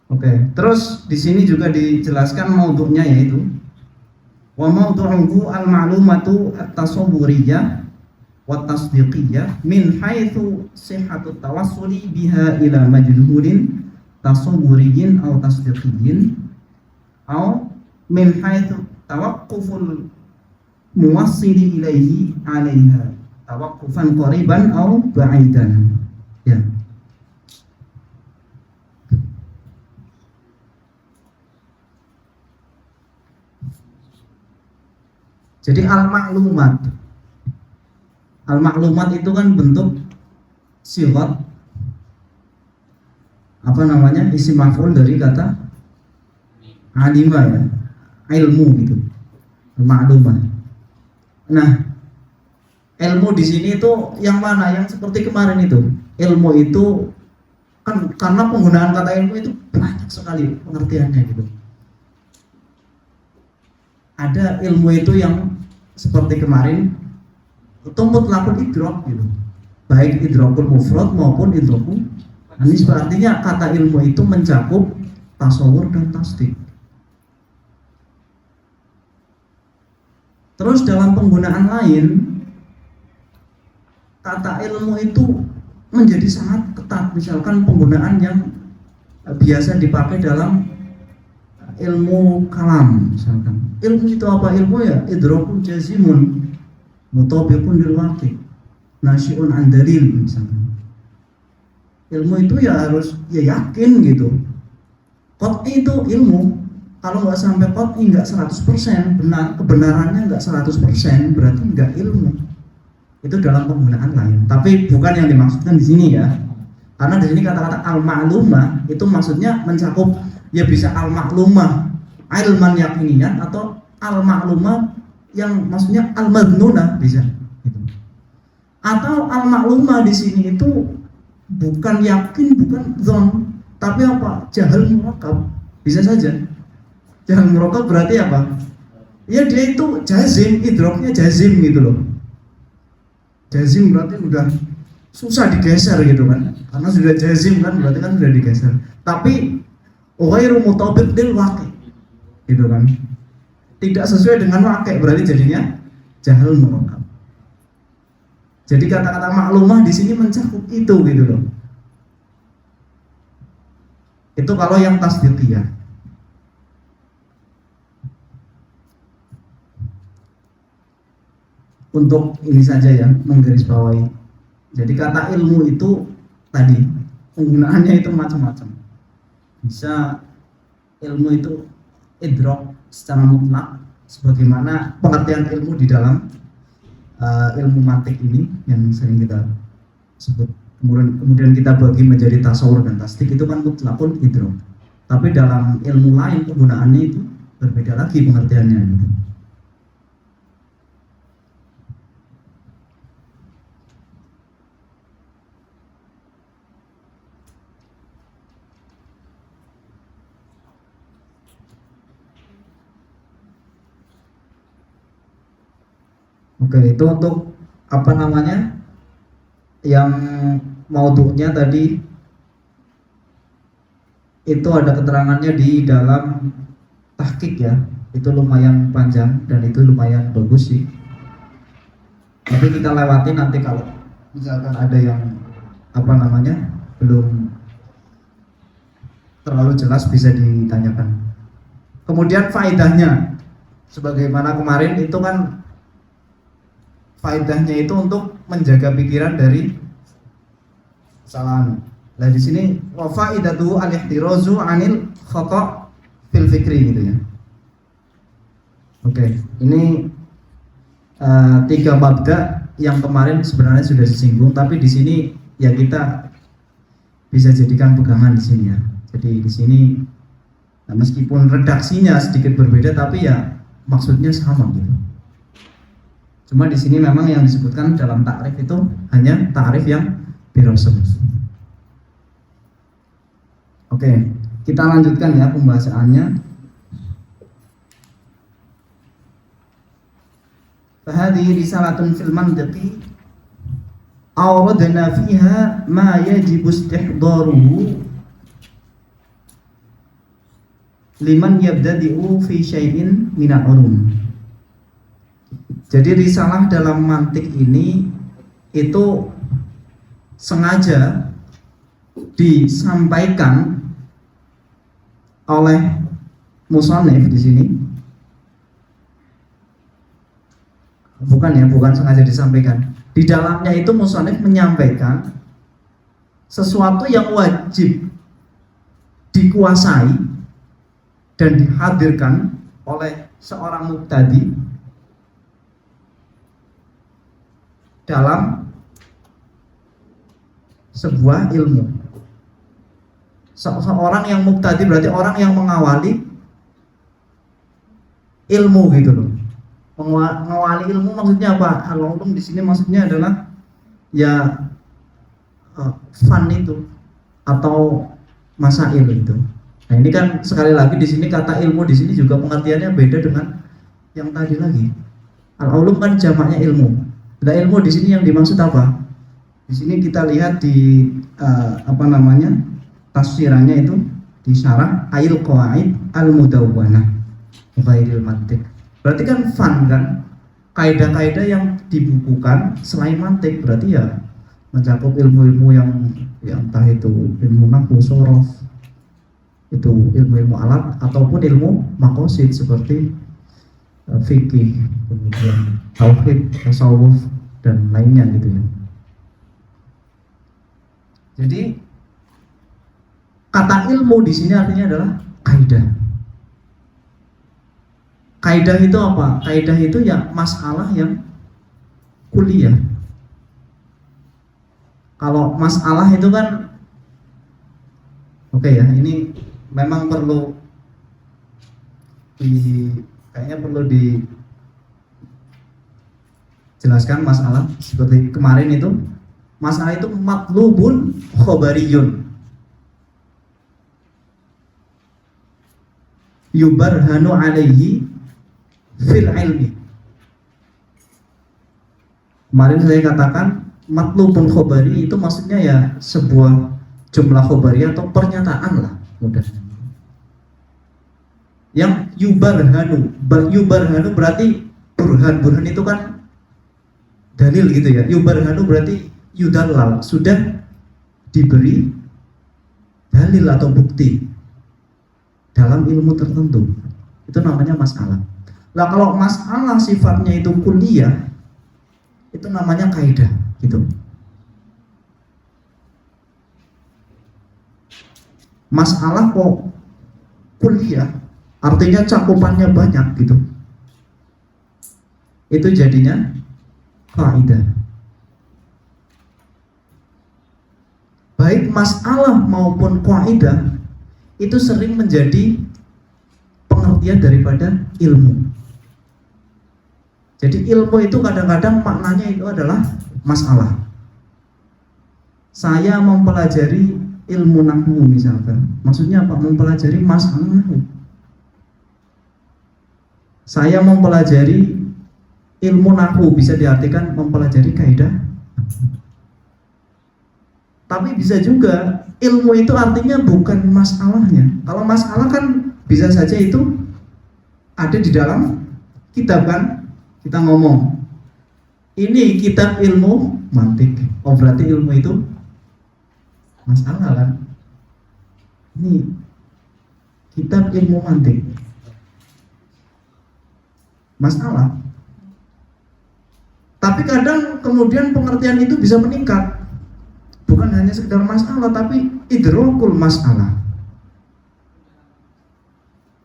Oke, terus di sini juga dijelaskan maudhu'nya, yaitu wa maudhu'uhu al-ma'lumatu at-tasawwuriyah wa tasdiqiyah min haitsu sihhatut tawassuli biha ila majhulin tasawwuriyyin aw tasdiqiyyin aw min haitsu tawaqquful muwassili ilaihi 'alaiha tawaqqufan qariban aw ba'idan. Ya. Jadi al-maklumat itu kan bentuk sifat isim maf'ul dari kata alima ya, ilmu gitu, al-maklumat. Nah, ilmu di sini itu yang mana? Yang seperti kemarin itu. Ilmu itu kan karena penggunaan kata ilmu itu banyak sekali pengertiannya gitu. Ada ilmu itu yang seperti kemarin itu mutlaqul idrak gitu. baik idrakul mufrad maupun idrakul nisbah. Artinya kata ilmu itu mencakup tasawur dan tasdik. Terus dalam penggunaan lain, kata ilmu itu menjadi sangat ketat. Misalkan penggunaan yang biasa dipakai dalam ilmu kalam, misalkan. Ilmu itu apa? Ilmu ya idrakun jazimun mutabiqun lil waqi' nasyi'un an dalil, misalkan. Ilmu itu ya harus ya yakin gitu. Qat'i itu ilmu. Kalau nggak sampai qat'i, nggak 100% benar, kebenarannya nggak 100%, berarti nggak ilmu. Itu dalam penggunaan lain. Tapi bukan yang dimaksudkan di sini ya. Karena di sini kata-kata al-ma'lumah itu maksudnya mencakup ya bisa al-ma'lumah ilman yakinian atau al-ma'lumah yang maksudnya al-madnunah bisa gitu. Atau al-ma'lumah di sini itu bukan yakin, bukan dzon, tapi apa? Jahal murakkab. Bisa saja. Jahal murakkab berarti apa? Ya dia itu jazim, idraknya jazim gitu loh. Jazim berarti udah susah digeser gitu kan. Karena sudah jazim kan berarti kan sudah digeser. Tapi ghairu mutabiq lil waqi' gitu kan. Tidak sesuai dengan waqi' berarti jadinya jahal murakkab. Jadi kata-kata maklumah di sini mencakup itu gitu loh. Itu kalau yang tasdiqiyah. Untuk ini saja ya, menggarisbawahi. Jadi kata ilmu itu tadi penggunaannya itu macam-macam. Bisa ilmu itu idrak secara mutlak, sebagaimana pengertian ilmu di dalam ilmu mantik ini yang sering kita sebut. Kemudian kita bagi menjadi tasawur dan tasdik, itu kan mutlakun idrak. Tapi dalam ilmu lain penggunaannya itu berbeda lagi pengertiannya gitu. Oke, itu untuk apa namanya yang maudhu'nya tadi itu ada keterangannya di dalam tahqiq ya, itu lumayan panjang dan itu lumayan bagus sih. Tapi kita lewati nanti kalau misalkan ada yang apa namanya belum terlalu jelas bisa ditanyakan. Kemudian faedahnya, sebagaimana kemarin itu kan faedahnya itu untuk menjaga pikiran dari kesalahan. Nah di sini wa faidatu al-ihtirazu 'anil khata' fil fikri gitu ya. Oke, ini 3 mabda yang kemarin sebenarnya sudah disinggung, tapi di sini ya kita bisa jadikan pegangan di sini ya. Jadi di sini meskipun redaksinya sedikit berbeda, tapi ya maksudnya sama gitu. Cuma di sini memang yang disebutkan dalam takrif itu hanya takrif yang birasm. Oke, kita lanjutkan ya pembahasannya. Fahadhihi risalatun fil mantiqi awradna fiha ma yajibu istihdaruhu liman yabtadi'u fi syai'in min al-ulum. Jadi risalah dalam mantik ini itu sengaja disampaikan oleh musannif di sini. Bukan sengaja disampaikan. Di dalamnya itu musannif menyampaikan sesuatu yang wajib dikuasai dan dihadirkan oleh seorang mubtadi dalam sebuah ilmu. Seorang yang mubtadi berarti orang yang mengawali ilmu gitu loh. Mengawali ilmu maksudnya apa? Al-ulum di sini maksudnya adalah ya fan itu atau masail itu. Nah ini kan sekali lagi di sini kata ilmu di sini juga pengertiannya beda dengan yang tadi lagi. Al-ulum kan jamaknya ilmu. Nah ilmu di sini yang dimaksud apa? Di sini kita lihat di tafsirannya itu di syarah Ail Qawaid Al-Mudawwanah Ghairil Mantiq. Berarti kan kan kaidah-kaidah yang dibukukan selain mantik, berarti ya mencakup ilmu-ilmu yang entah itu ilmu nahwu, shorof, itu ilmu-ilmu alat ataupun ilmu maqasid seperti fikih, kemudian tauhid, tasawuf dan lainnya gitu ya. Jadi kata ilmu di sini artinya adalah kaidah. Kaidah itu apa? Kaidah itu ya masalah yang kuliah. Kalau masalah itu kan oke ya, ini memang perlu kayaknya perlu dijelaskan masalah seperti kemarin itu. Masalah itu matlubun khobariyun yubarhanu alaihi fil ilmi. Kemarin saya katakan matlubun khobari itu maksudnya ya sebuah jumlah khobari atau pernyataan lah mudah. Yang yubarhanu berarti burhan itu kan dalil gitu ya. Yubarhanu berarti yudallal, sudah diberi dalil atau bukti dalam ilmu tertentu, itu namanya masalah. Nah kalau masalah sifatnya itu kuliah, itu namanya kaidah gitu. Masalah kok kuliah, artinya cakupannya banyak gitu, itu jadinya kaidah. Baik masalah maupun kaidah itu sering menjadi pengertian daripada ilmu. Jadi ilmu itu kadang-kadang maknanya itu adalah masalah. Saya mempelajari ilmu nahwu misalkan, maksudnya apa? Mempelajari masalah nahwu. Saya mempelajari ilmu nahwu bisa diartikan mempelajari kaidah. Tapi bisa juga ilmu itu artinya bukan masalahnya. Kalau masalah kan bisa saja itu ada di dalam kitab kan. Kita ngomong ini kitab ilmu mantik, oh berarti ilmu itu masalah kan. Ini kitab ilmu mantik, masalah. Tapi kadang kemudian pengertian itu bisa meningkat, bukan hanya sekedar masalah tapi idrokul masalah.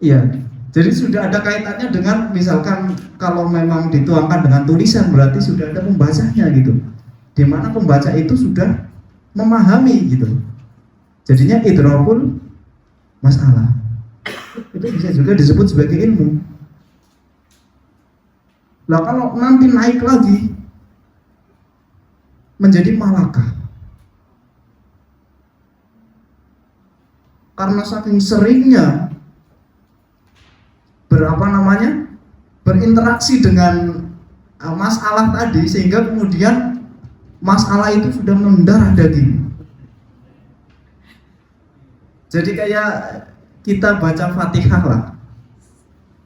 Iya, jadi sudah ada kaitannya dengan, misalkan kalau memang dituangkan dengan tulisan berarti sudah ada pembacanya gitu, di mana pembaca itu sudah memahami gitu. Jadinya idrokul masalah. Itu bisa juga disebut sebagai ilmu. Nah kalau nanti naik lagi menjadi malakah, karena saking seringnya berinteraksi dengan masalah tadi, sehingga kemudian masalah itu sudah mendarah daging. Jadi kayak kita baca Fatihah lah,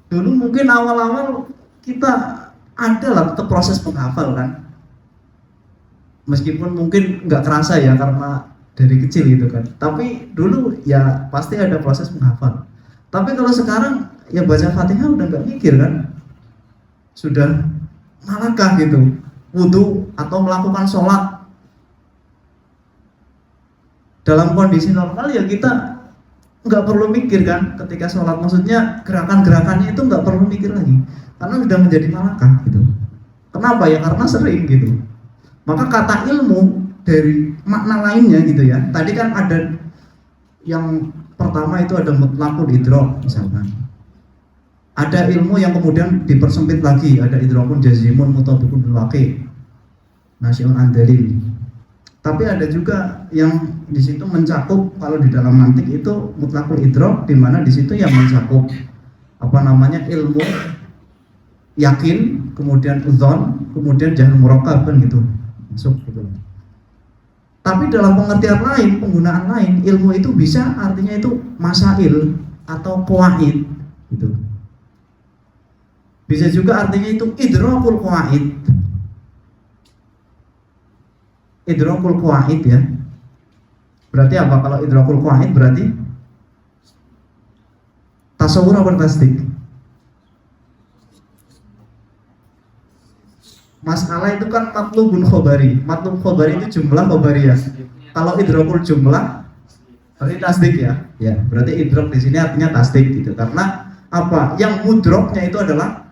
dulu mungkin awal-awal kita ada lah proses menghafal kan, meskipun mungkin nggak kerasa ya karena dari kecil gitu kan, tapi dulu ya pasti ada proses menghafal. Tapi kalau sekarang ya baca Fatihah udah nggak mikir kan, sudah malakah gitu, wudhu atau melakukan sholat dalam kondisi normal ya kita nggak perlu mikir kan ketika sholat, maksudnya gerakan-gerakannya itu nggak perlu mikir lagi karena sudah menjadi malakah gitu. Kenapa ya? Karena sering gitu. Maka kata ilmu dari makna lainnya gitu ya, tadi kan ada yang pertama itu ada mutlaqul idrok misalkan, ada ilmu yang kemudian dipersempit lagi, ada idrokun jazimun mutabiqun bil waqi' nasyun an dalil. Tapi ada juga yang di situ mencakup, kalau di dalam mantik itu mutlaqul idrok, di mana di situ yang mencakup ilmu yakin, kemudian udzon, kemudian jahl murakkab kan gitu masuk gitu. Tapi dalam pengertian lain, penggunaan lain, ilmu itu bisa artinya itu masail atau qawaid gitu. Bisa juga artinya itu idrakul qawaid. Idrakul qawaid ya. Berarti apa? Kalau idrakul qawaid berarti tasawur apa tasdik? Masalah itu kan matlubun khobari. Matlub khobari itu jumlah khobariyah. Kalau idrakul jumlah berarti tasdik ya. Ya, berarti idrak di sini artinya tasdik gitu. Karena apa? Yang mudroknya itu adalah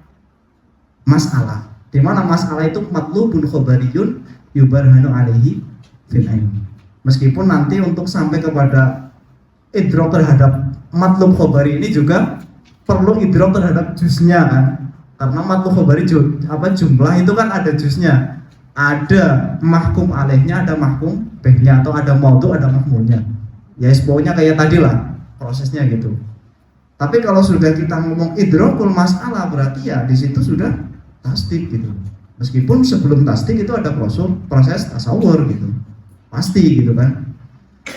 masalah. Di mana masalah itu matlubun khobariyun yubarhanu alaihi fil ilm. Meskipun nanti untuk sampai kepada idrak terhadap matlub khobari ini juga perlu idrak terhadap juznya kan. Karena matlub khobari jumlah itu kan ada juznya, ada mahkum alaihnya, ada mahkum bihnya, atau ada maudhu, ada mahmulnya. Ya pokoknya kayak tadi lah prosesnya gitu. Tapi kalau sudah kita ngomong idrakul masalah berarti ya di situ sudah tasdik gitu. Meskipun sebelum tasdik itu ada proses tasawur gitu, pasti gitu kan.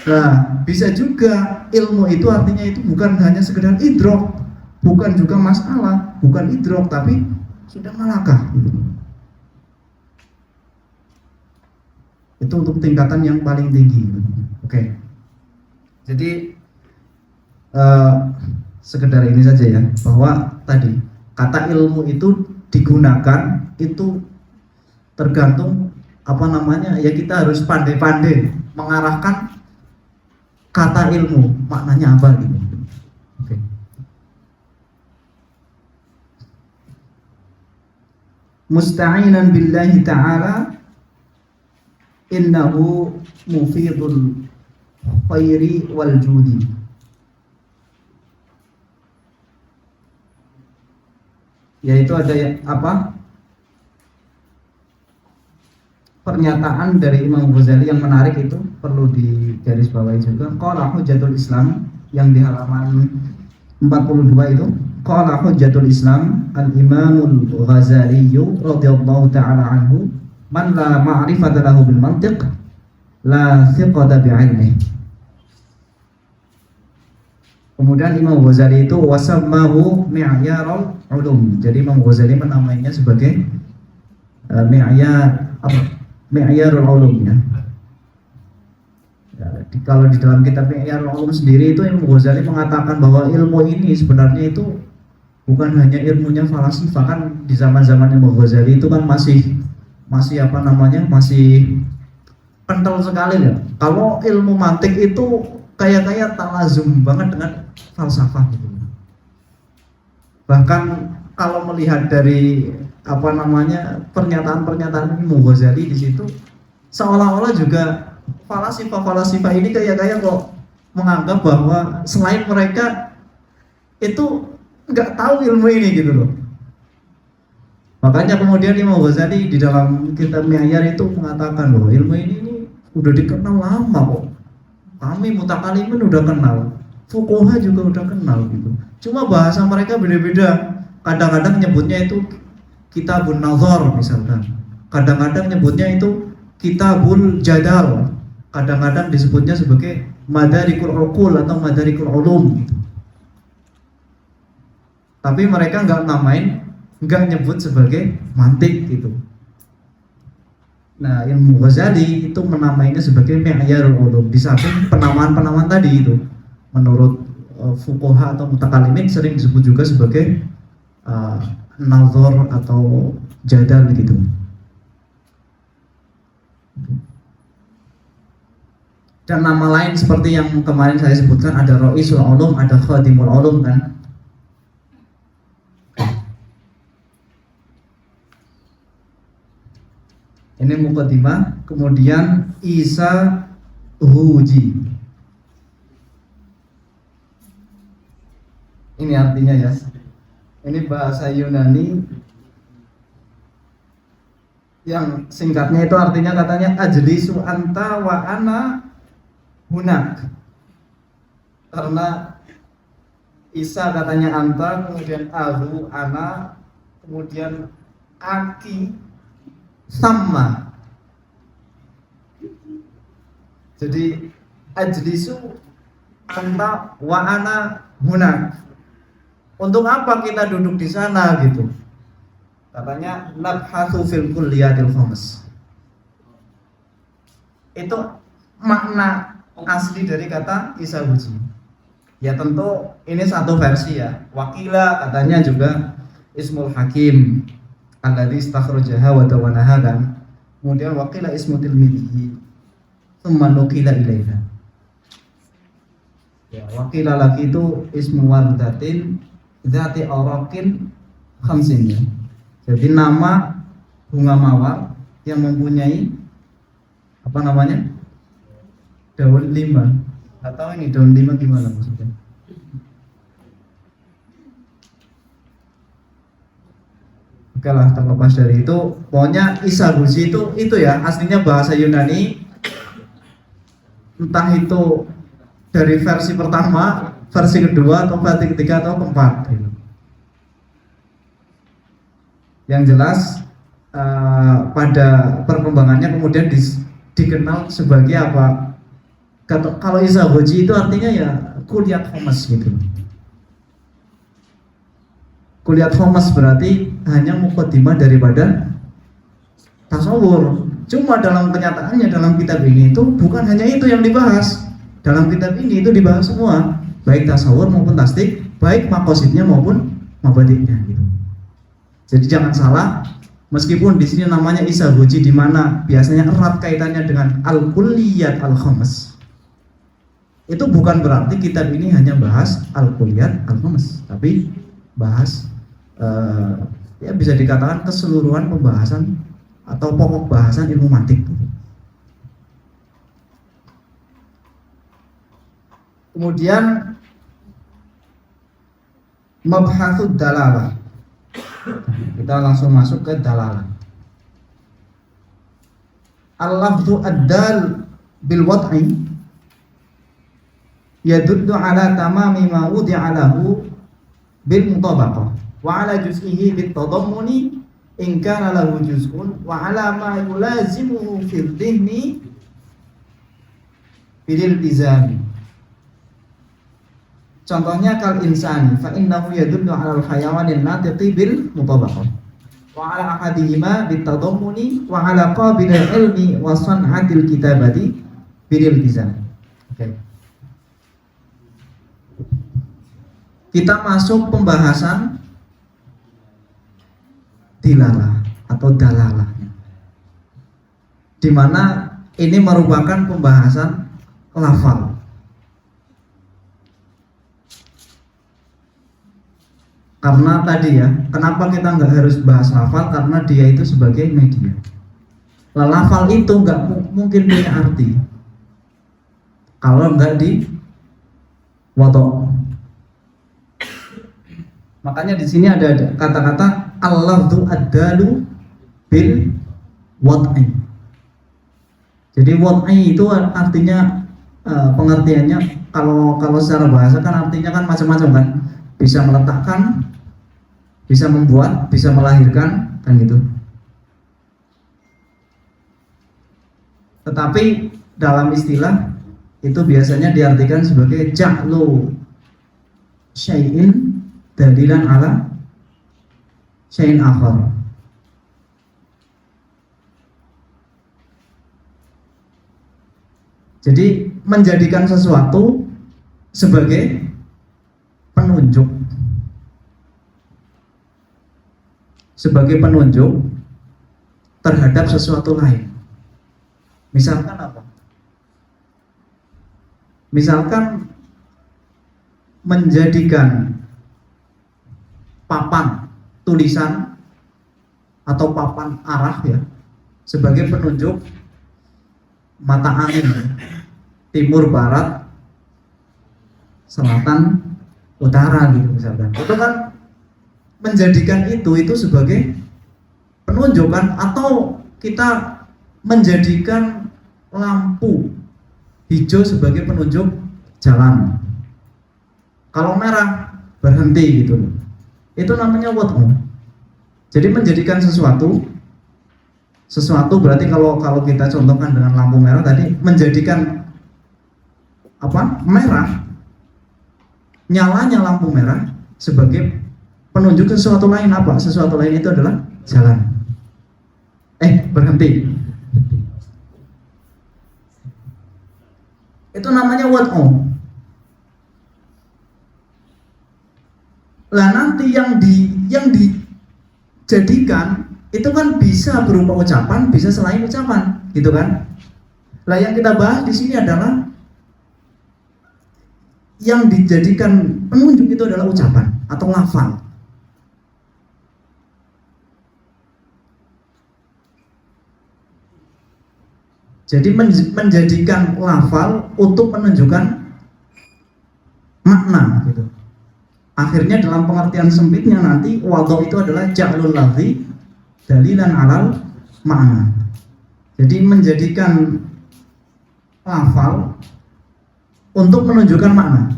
Nah bisa juga ilmu itu artinya itu bukan hanya sekedar idrak, bukan juga masalah, bukan idrok, tapi sudah malakah gitu. Itu untuk tingkatan yang paling tinggi gitu. Oke. Jadi sekedar ini saja ya, bahwa tadi kata ilmu itu digunakan itu tergantung apa namanya ya, kita harus pandai-pandai mengarahkan kata ilmu maknanya apa gitu. Oke. Musta'inan billahi ta'ala innahu mufidul khairi wal judi. Yaitu ada apa? Pernyataan dari Imam Ghazali yang menarik, itu perlu digarisbawahi juga. Qala Hujjatul Islam yang di halaman 42 itu. Qala Hujjatul Islam Al-Imamul Ghazali radhiyallahu ta'ala anhu, man la ma'rifata lahu bil mantiq la thiqata bi'ilmihi. Kemudian Imam Ghazali itu wasammahu mi'yarul ulum. Jadi Imam Ghazali menamainya sebagai mi'yarul ulum ya. Kalau di dalam kitab Mi'yarul Ulum sendiri itu Imam Ghazali mengatakan bahwa ilmu ini sebenarnya itu bukan hanya ilmunya falasifah. Kan di zaman-zaman Imam Ghazali itu kan masih apa namanya, masih kental sekali ya. Kalau ilmu mantik itu kayak talazum banget dengan falsafah gitu. Bahkan kalau melihat dari apa namanya pernyataan-pernyataan Imam Ghazali di situ, seolah-olah juga falasifah ini kayak kok menganggap bahwa selain mereka itu nggak tahu ilmu ini gitu loh. Makanya kemudian Imam Ghazali di dalam kitab Mi'yar itu mengatakan bahwa ilmu ini udah dikenal lama kok. Kami mutakalimin udah kenal, fuqaha juga udah kenal gitu. Cuma bahasa mereka beda-beda. Kadang-kadang nyebutnya itu kitabun nazar misalkan. Kadang-kadang nyebutnya itu kitabul jadal. Kadang-kadang disebutnya sebagai madarikul uqul atau madarikul ulum gitu. Tapi mereka nggak nyebut sebagai mantik gitu. Nah, Imam Ghazali itu menamainya sebagai mi'yarul ulum. Di samping penamaan tadi itu, menurut fuqaha atau mutakalimin sering disebut juga sebagai nazar atau jadal gitu. Dan nama lain seperti yang kemarin saya sebutkan, ada Ra'isul Ulum, ada Khadimul Ulum kan. Ini muqaddimah. Kemudian Isa Huji. Ini artinya ya. Ini bahasa Yunani yang singkatnya itu artinya katanya ajlisu anta wa ana hunak. Karena Isa katanya anta, kemudian ahu ana, kemudian aki sama. Jadi ajlisu anta wa ana hunak. Untuk apa kita duduk di sana gitu? Katanya nabhathu fil kulliyatil khams. Itu makna asli dari kata isabuji. Ya tentu ini satu versi ya. Wakila katanya juga ismul hakim alladzi istakhrajaha wa tawanaha kan. Kemudian wakila ismu tilmidhi thumma nukila ilaiha. Ya, wakila lagi itu ismu wardatin dzati awraqin khamsin ya. Jadi nama bunga mawar yang mempunyai apa namanya? Daun 5. Atau ini daun 5 gimana maksudnya? Oke lah, terlepas dari itu, pokoknya isabuji itu ya aslinya bahasa Yunani, entah itu dari versi pertama, versi kedua, atau versi ketiga atau keempat. Yang jelas pada perkembangannya kemudian dikenal sebagai apa? Kalau isabuji itu artinya ya kuliah homes gitu. Kulihat homas berarti hanya mukaddimah daripada tasawur. Cuma dalam kenyataannya dalam kitab ini itu bukan hanya itu yang dibahas. Dalam kitab ini itu dibahas semua, baik tasawur maupun tasdik, baik maqasidnya maupun mabadiknya gitu. Jadi jangan salah, meskipun di sini namanya isabuji di mana biasanya erat kaitannya dengan al-kulliyat al-khamas. Itu bukan berarti kitab ini hanya bahas al-kulliyat al-khamas, tapi bahas ya bisa dikatakan keseluruhan pembahasan atau pokok bahasan ilmu mantik. Kemudian mabhatsud dalalah. Kita langsung masuk ke dalalah. Al-lafdhu ad-dal bil wad'i yadullu ala tamami ma wudi'a lahu bil mutabaqah wa ala juz'ihi bit tadammuni in kana lahu juz'un wa ala ma yulazimuhu fil dhihni bil iltizami. Contohnya kal insani fa innahu yadullu ala al hayawanin natiqi bil mutabaqah wa ala ahadihima bit tadammuni wa ala qabil al ilmi wa san'atil kitabati bil iltizami. Oke. Kita masuk pembahasan dilalah atau dalalah, di mana ini merupakan pembahasan lafal. Karena tadi ya, kenapa kita nggak harus bahas lafal? Karena dia itu sebagai media. Lafal itu nggak mungkin punya arti kalau nggak di wadok. Makanya di sini ada kata-kata al-lafdhu ad-dalu bil wad'i. Jadi wad'i itu artinya pengertiannya kalau secara bahasa kan artinya kan macam-macam kan. Bisa meletakkan, bisa membuat, bisa melahirkan kan gitu. Tetapi dalam istilah itu biasanya diartikan sebagai ja'lu syai'in dalilan ala syai'in akhar. Jadi menjadikan sesuatu sebagai penunjuk, sebagai penunjuk terhadap sesuatu lain. Misalkan apa? Misalkan menjadikan papan tulisan atau papan arah ya sebagai penunjuk mata angin, timur, barat, selatan, utara gitu misalkan. Itu kan menjadikan itu sebagai penunjukan, atau kita menjadikan lampu hijau sebagai penunjuk jalan. Kalau merah berhenti gitu. Itu namanya wad'u. Jadi menjadikan sesuatu berarti kalau kita contohkan dengan lampu merah tadi, menjadikan merah, nyalanya lampu merah sebagai penunjuk sesuatu lain. Sesuatu lain itu adalah jalan. Berhenti. Itu namanya wad'u. Lah nanti yang dijadikan itu kan bisa berupa ucapan, bisa selain ucapan, gitu kan? Lah yang kita bahas di sini adalah yang dijadikan penunjuk itu adalah ucapan atau lafal. Jadi menjadikan lafal untuk menunjukkan makna gitu. Akhirnya dalam pengertian sempitnya nanti wadhu itu adalah ja'lul lafzi dalilan alal makna. Jadi menjadikan lafal untuk menunjukkan makna.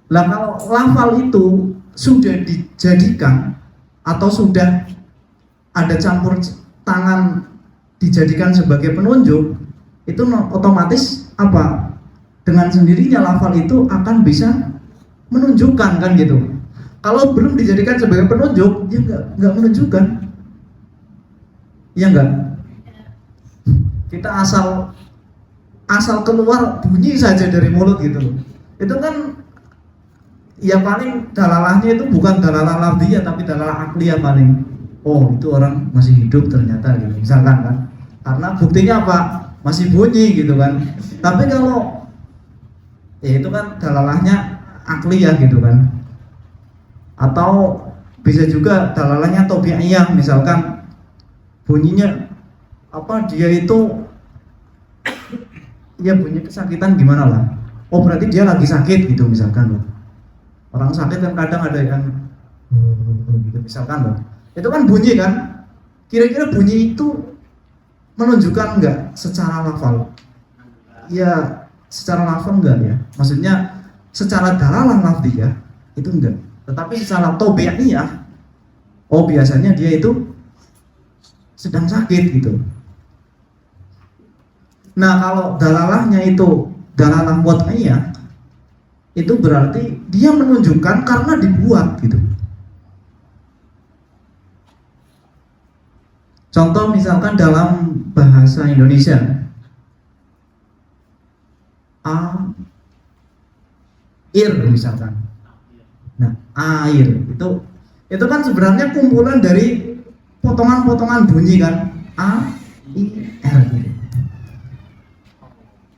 Lah kalau lafal itu sudah dijadikan atau sudah ada campur tangan dijadikan sebagai penunjuk, itu otomatis dengan sendirinya lafal itu akan bisa menunjukkan, kan gitu. Kalau belum dijadikan sebagai penunjuk, ya nggak menunjukkan, ya enggak. Kita asal keluar bunyi saja dari mulut gitu, itu kan ya paling dalalahnya itu bukan dalalah lafziyah tapi dalalah akliyah paling. Oh, itu orang masih hidup ternyata gitu, misalkan kan. Karena buktinya masih bunyi gitu kan. Tapi kalau itu kan dalalahnya akliyah gitu kan. Atau bisa juga dalalahnya tabi'iyah, misalkan bunyinya dia itu ya bunyi kesakitan gimana lah. Oh, berarti dia lagi sakit gitu misalkan loh. Orang sakit kan kadang ada yang gitu misalkan loh. Itu kan bunyi kan. Kira-kira bunyi itu menunjukkan enggak secara lafal? Ya secara lafal enggak ya. Maksudnya secara dalalah lafziyah itu enggak. Tetapi secara tabi'iyah, biasanya dia itu sedang sakit gitu. Nah kalau dalalahnya itu dalalah wad'iyah, itu berarti dia menunjukkan karena dibuat gitu. Contoh misalkan dalam bahasa Indonesia, air misalkan. Nah, air itu kan sebenarnya kumpulan dari potongan-potongan bunyi kan, a, i, r gitu.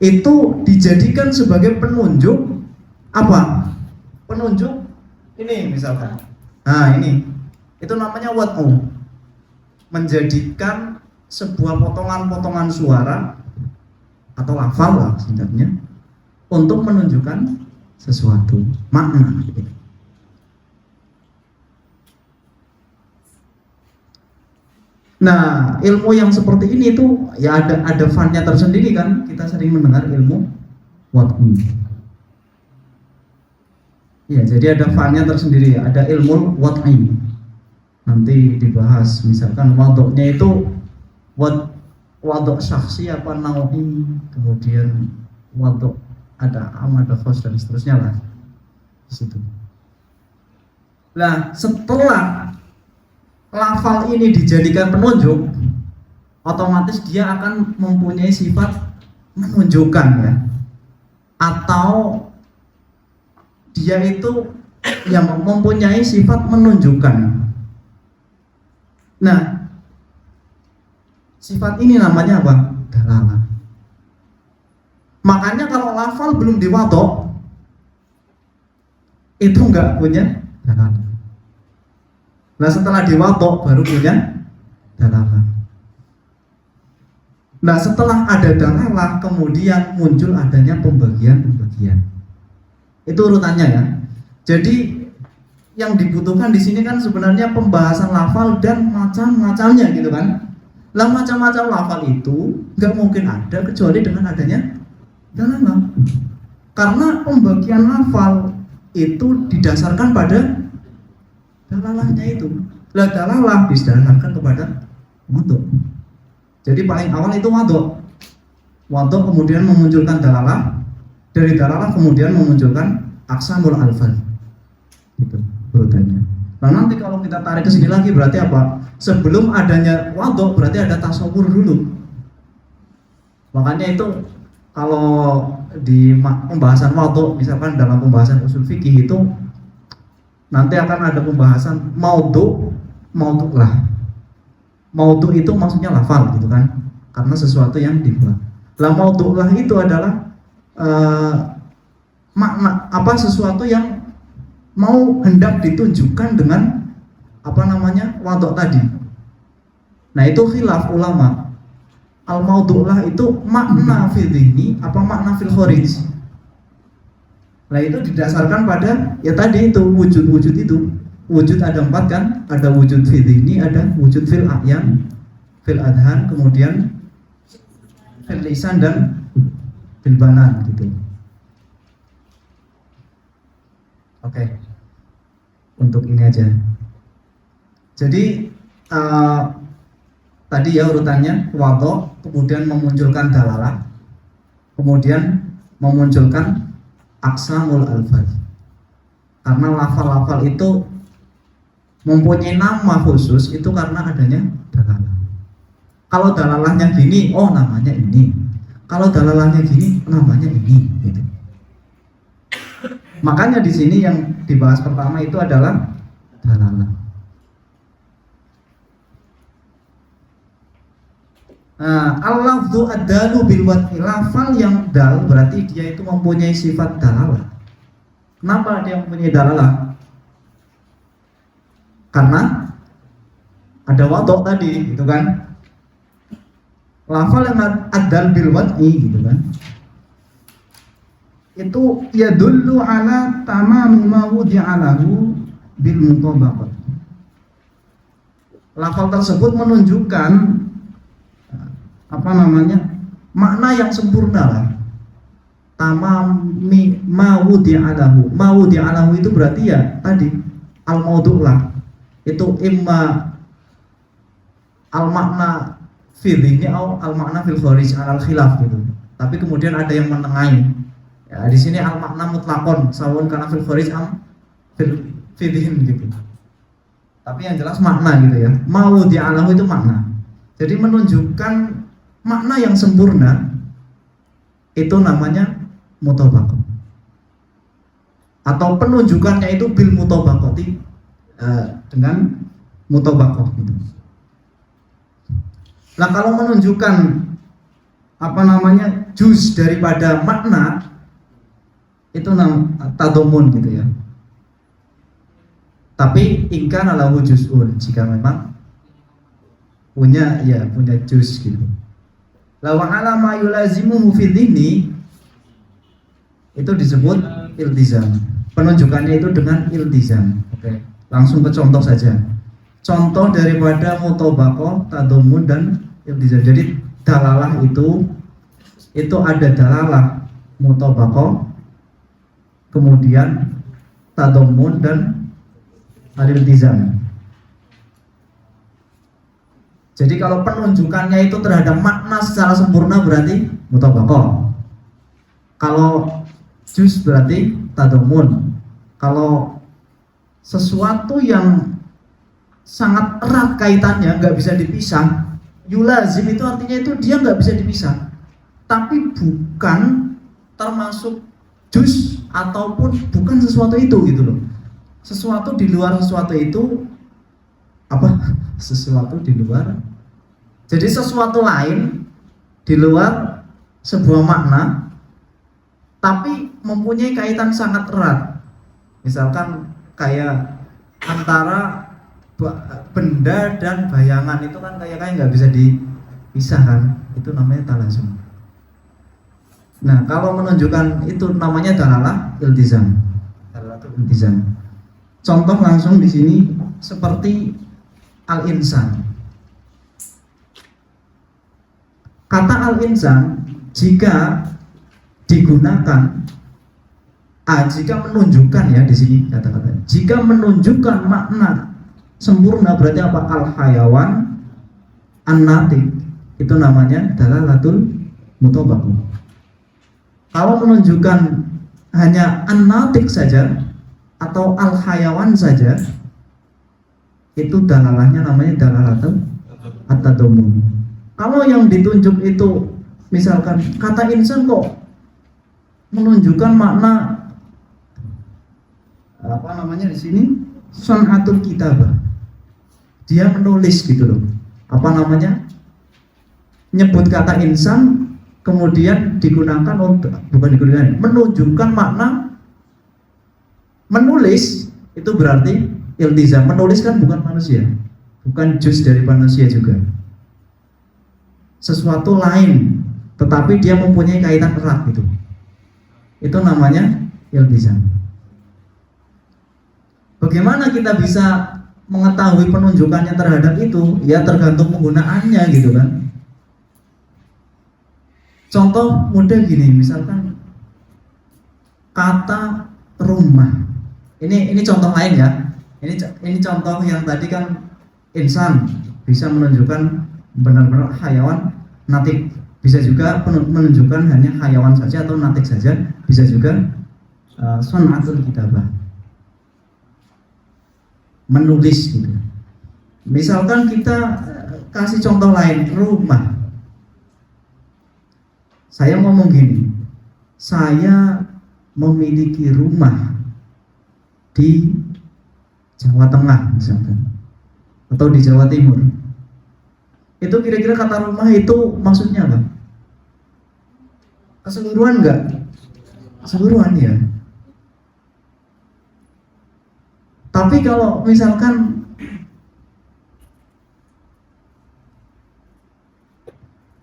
Itu dijadikan sebagai penunjuk penunjuk ini misalkan. Nah ini itu namanya wad'u, menjadikan sebuah potongan-potongan suara atau lafal lah sebenarnya untuk menunjukkan sesuatu makna. Nah ilmu yang seperti ini itu ya ada funnya tersendiri kan. Kita sering mendengar ilmu wad'u. Ya, jadi ada funnya tersendiri, ada ilmu wad'i. Nanti dibahas, misalkan wad'nya itu wad'u syakhsi apa naui, kemudian wad'u ada am, ada khos dan seterusnya lah. Di situ. Nah, setelah lafal ini dijadikan penunjuk, otomatis dia akan mempunyai sifat menunjukkan ya. Atau dia itu yang mempunyai sifat menunjukkan. Nah, sifat ini namanya apa? Dalalah. Makanya kalau lafal belum diwadok, itu enggak punya dalalah. Nah setelah diwadok baru punya dalalah. Nah setelah ada dalalah kemudian muncul adanya pembagian-pembagian. Itu urutannya ya. Jadi yang dibutuhkan di sini kan sebenarnya pembahasan lafal dan macam-macamnya gitu kan. Lah macam-macam lafal itu nggak mungkin ada kecuali dengan adanya dalalah. Karena pembagian lafal itu didasarkan pada dalalahnya itu. Lah dalalah didasarkan kepada waduk. Jadi paling awal itu waduk. Waduk kemudian memunculkan dalalah, dari dalalah kemudian memunculkan aqsamul alfaz. Gitu urutannya. Nah nanti kalau kita tarik ke sini lagi berarti apa? Sebelum adanya waduk berarti ada tasawur dulu. Makanya itu kalau di pembahasan waduk, misalkan dalam pembahasan usul fikih itu nanti akan ada pembahasan maudhu'lah. Maudhu' itu maksudnya lafal gitu kan, karena sesuatu yang dibuat. Lah maudhu'lah itu adalah makna apa, sesuatu yang mau hendak ditunjukkan dengan apa namanya waduk tadi. Nah itu khilaf ulama. Al maudhu'lah itu makna fil dhihni apa makna fil kharij. Nah itu didasarkan pada ya tadi itu wujud-wujud itu. Wujud ada 4 kan, ada wujud fil dhihni, ada wujud fil a'yan, fil adhan, kemudian fil lisan dan fil banan gitu. Oke. Untuk ini aja. Jadi tadi ya urutannya wadhu, kemudian memunculkan dalalah, kemudian memunculkan aqsamul alfaz. Karena lafal-lafal itu mempunyai nama khusus itu karena adanya dalalah. Kalau dalalahnya gini, oh namanya ini. Kalau dalalahnya gini, namanya ini. Gitu. Makanya di sini yang dibahas pertama itu adalah dalalah. Al-lafdhu ad-dalu bil wad'i, lafal yang dal berarti dia itu mempunyai sifat dalalah. Kenapa dia mempunyai dalalah? Karena ada wadhu tadi, gitu kan? Lafal yang ad-dal bil wad'i gitu kan. Itu yadullu ala tamami ma wudi'alahu bil mutabaqat. Lafal tersebut menunjukkan apa namanya makna yang sempurna lah. Tamami ma wudi'alahu itu berarti ya tadi al maudhu'lah itu imma al makna fil dhihni atau al makna fil kharij al khilaf gitu. Tapi kemudian ada yang menengahi. Ya, di sini al makna mutlaqon sawun kana fil kharij am fil dhihn gitu. Tapi yang jelas makna gitu ya. Ma wudi'alahu itu makna. Jadi menunjukkan makna yang sempurna itu namanya mutabaqah. Atau penunjukannya itu bil mutabaqati, dengan mutabaqah gitu. Nah, kalau menunjukkan apa namanya juz daripada makna itu tadammun gitu ya. Tapi ingkana lahu juz'un, jika memang punya juz gitu. La wa ala ma yulazimuhu fi dhihni itu disebut iltizam. Penunjukannya itu dengan iltizam. Oke, langsung ke contoh saja. Contoh daripada mutabaqah, tadammun dan iltizam. Jadi dalalah itu ada dalalah mutabaqah, kemudian tadammun dan al-iltizam. Jadi kalau penunjukannya itu terhadap makna secara sempurna berarti mutabaqah. Kalau juz berarti tadammun. Kalau sesuatu yang sangat erat kaitannya, nggak bisa dipisah, yulazim itu artinya itu dia nggak bisa dipisah. Tapi bukan termasuk juz ataupun bukan sesuatu itu gitu loh. Sesuatu di luar sesuatu itu apa? Sesuatu di luar. Jadi sesuatu lain di luar sebuah makna tapi mempunyai kaitan sangat erat. Misalkan kayak antara benda dan bayangan itu kan kayak nggak bisa dipisahkan, itu namanya talazum. Nah, kalau menunjukkan itu namanya dalalah iltizam. Dalalah iltizam. Contoh langsung di sini seperti al-insan. Kata al-insan jika digunakan jika menunjukkan ya di sini kata-kata jika menunjukkan makna sempurna berarti apa? Al hayawan an-natik, itu namanya dalalatul mutabaqah. Kalau menunjukkan hanya an-natik saja atau al hayawan saja, itu dalalahnya namanya dalalatul at-tadammun. Kalau yang ditunjuk itu misalkan kata insan kok menunjukkan makna apa namanya di sini sun'atul kitabah, dia menulis gitu loh, apa namanya, nyebut kata insan kemudian digunakan untuk menunjukkan makna menulis, itu berarti iltizam. Menulis kan bukan manusia, bukan juz dari manusia juga, sesuatu lain, tetapi dia mempunyai kaitan erat gitu, itu namanya iltizam. Bagaimana kita bisa mengetahui penunjukannya terhadap itu? Ya tergantung penggunaannya gitu kan. Contoh mudah gini, misalkan kata rumah. Ini contoh lain ya. Ini contoh yang tadi kan insan bisa menunjukkan benar-benar hayawan natik, bisa juga menunjukkan hanya hayawan saja atau natik saja, bisa juga sun'atul kitabah, menulis gitu. Misalkan kita kasih contoh lain, rumah. Saya ngomong gini, saya memiliki rumah di Jawa Tengah misalkan, atau di Jawa Timur. Itu kira-kira kata rumah itu maksudnya apa? Keseluruhan enggak? Keseluruhan ya. Tapi kalau misalkan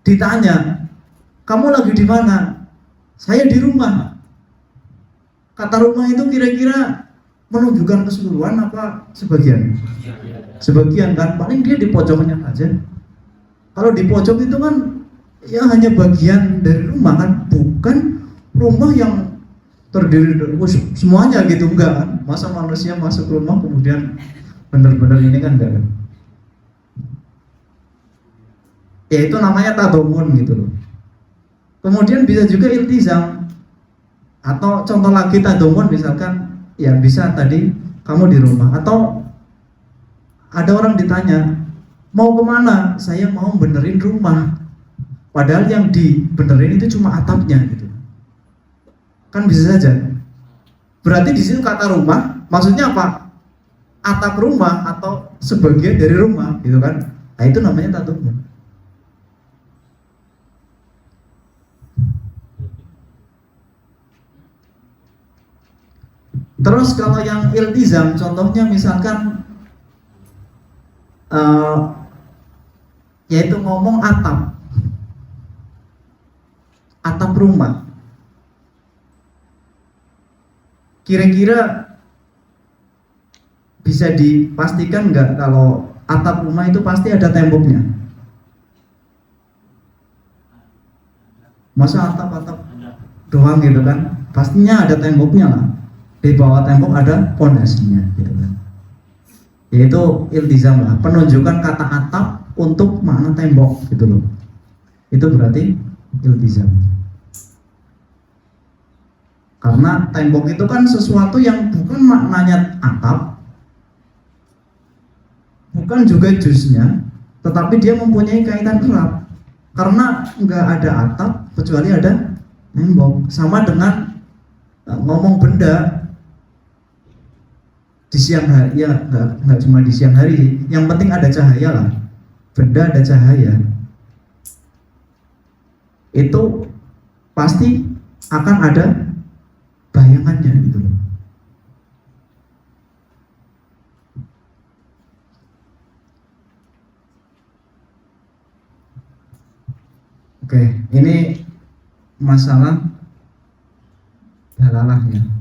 ditanya, kamu lagi di mana? Saya di rumah. Kata rumah itu kira-kira menunjukkan keseluruhan apa sebagian? Sebagian kan, paling dia di pojoknya aja. Kalau di pojok itu kan ya hanya bagian dari rumah kan, bukan rumah yang terdiri dari semuanya gitu, enggak kan? Masa manusia masuk rumah kemudian benar-benar ini kan enggak kan? Ya itu namanya tadammun gitu loh. Kemudian bisa juga iltizam, atau contoh lagi tadammun misalkan ya bisa tadi kamu di rumah, atau ada orang ditanya mau kemana, saya mau benerin rumah, padahal yang dibenerin itu cuma atapnya gitu kan, bisa saja. Berarti di situ kata rumah maksudnya apa? Atap rumah atau sebagian dari rumah gitu kan. Nah itu namanya tadammun. Terus kalau yang iltizam, contohnya misalkan yaitu ngomong atap rumah. Kira-kira bisa dipastikan nggak kalau atap rumah itu pasti ada temboknya? Masa atap doang gitu kan? Pastinya ada temboknya lah. Di bawah tembok ada pondasinya gitu kan. Yaitu iltizam lah, penunjukan kata atap untuk makna tembok gitu loh. Itu berarti iltizam. Karena tembok itu kan sesuatu yang bukan maknanya atap, bukan juga juznya, tetapi dia mempunyai kaitan erat. Karena nggak ada atap kecuali ada tembok. Sama dengan ngomong benda di siang hari, ya nggak cuma di siang hari, yang penting ada cahaya lah. Benda ada cahaya, itu pasti akan ada bayangannya gitu loh. Oke, ini masalah dalalah ya.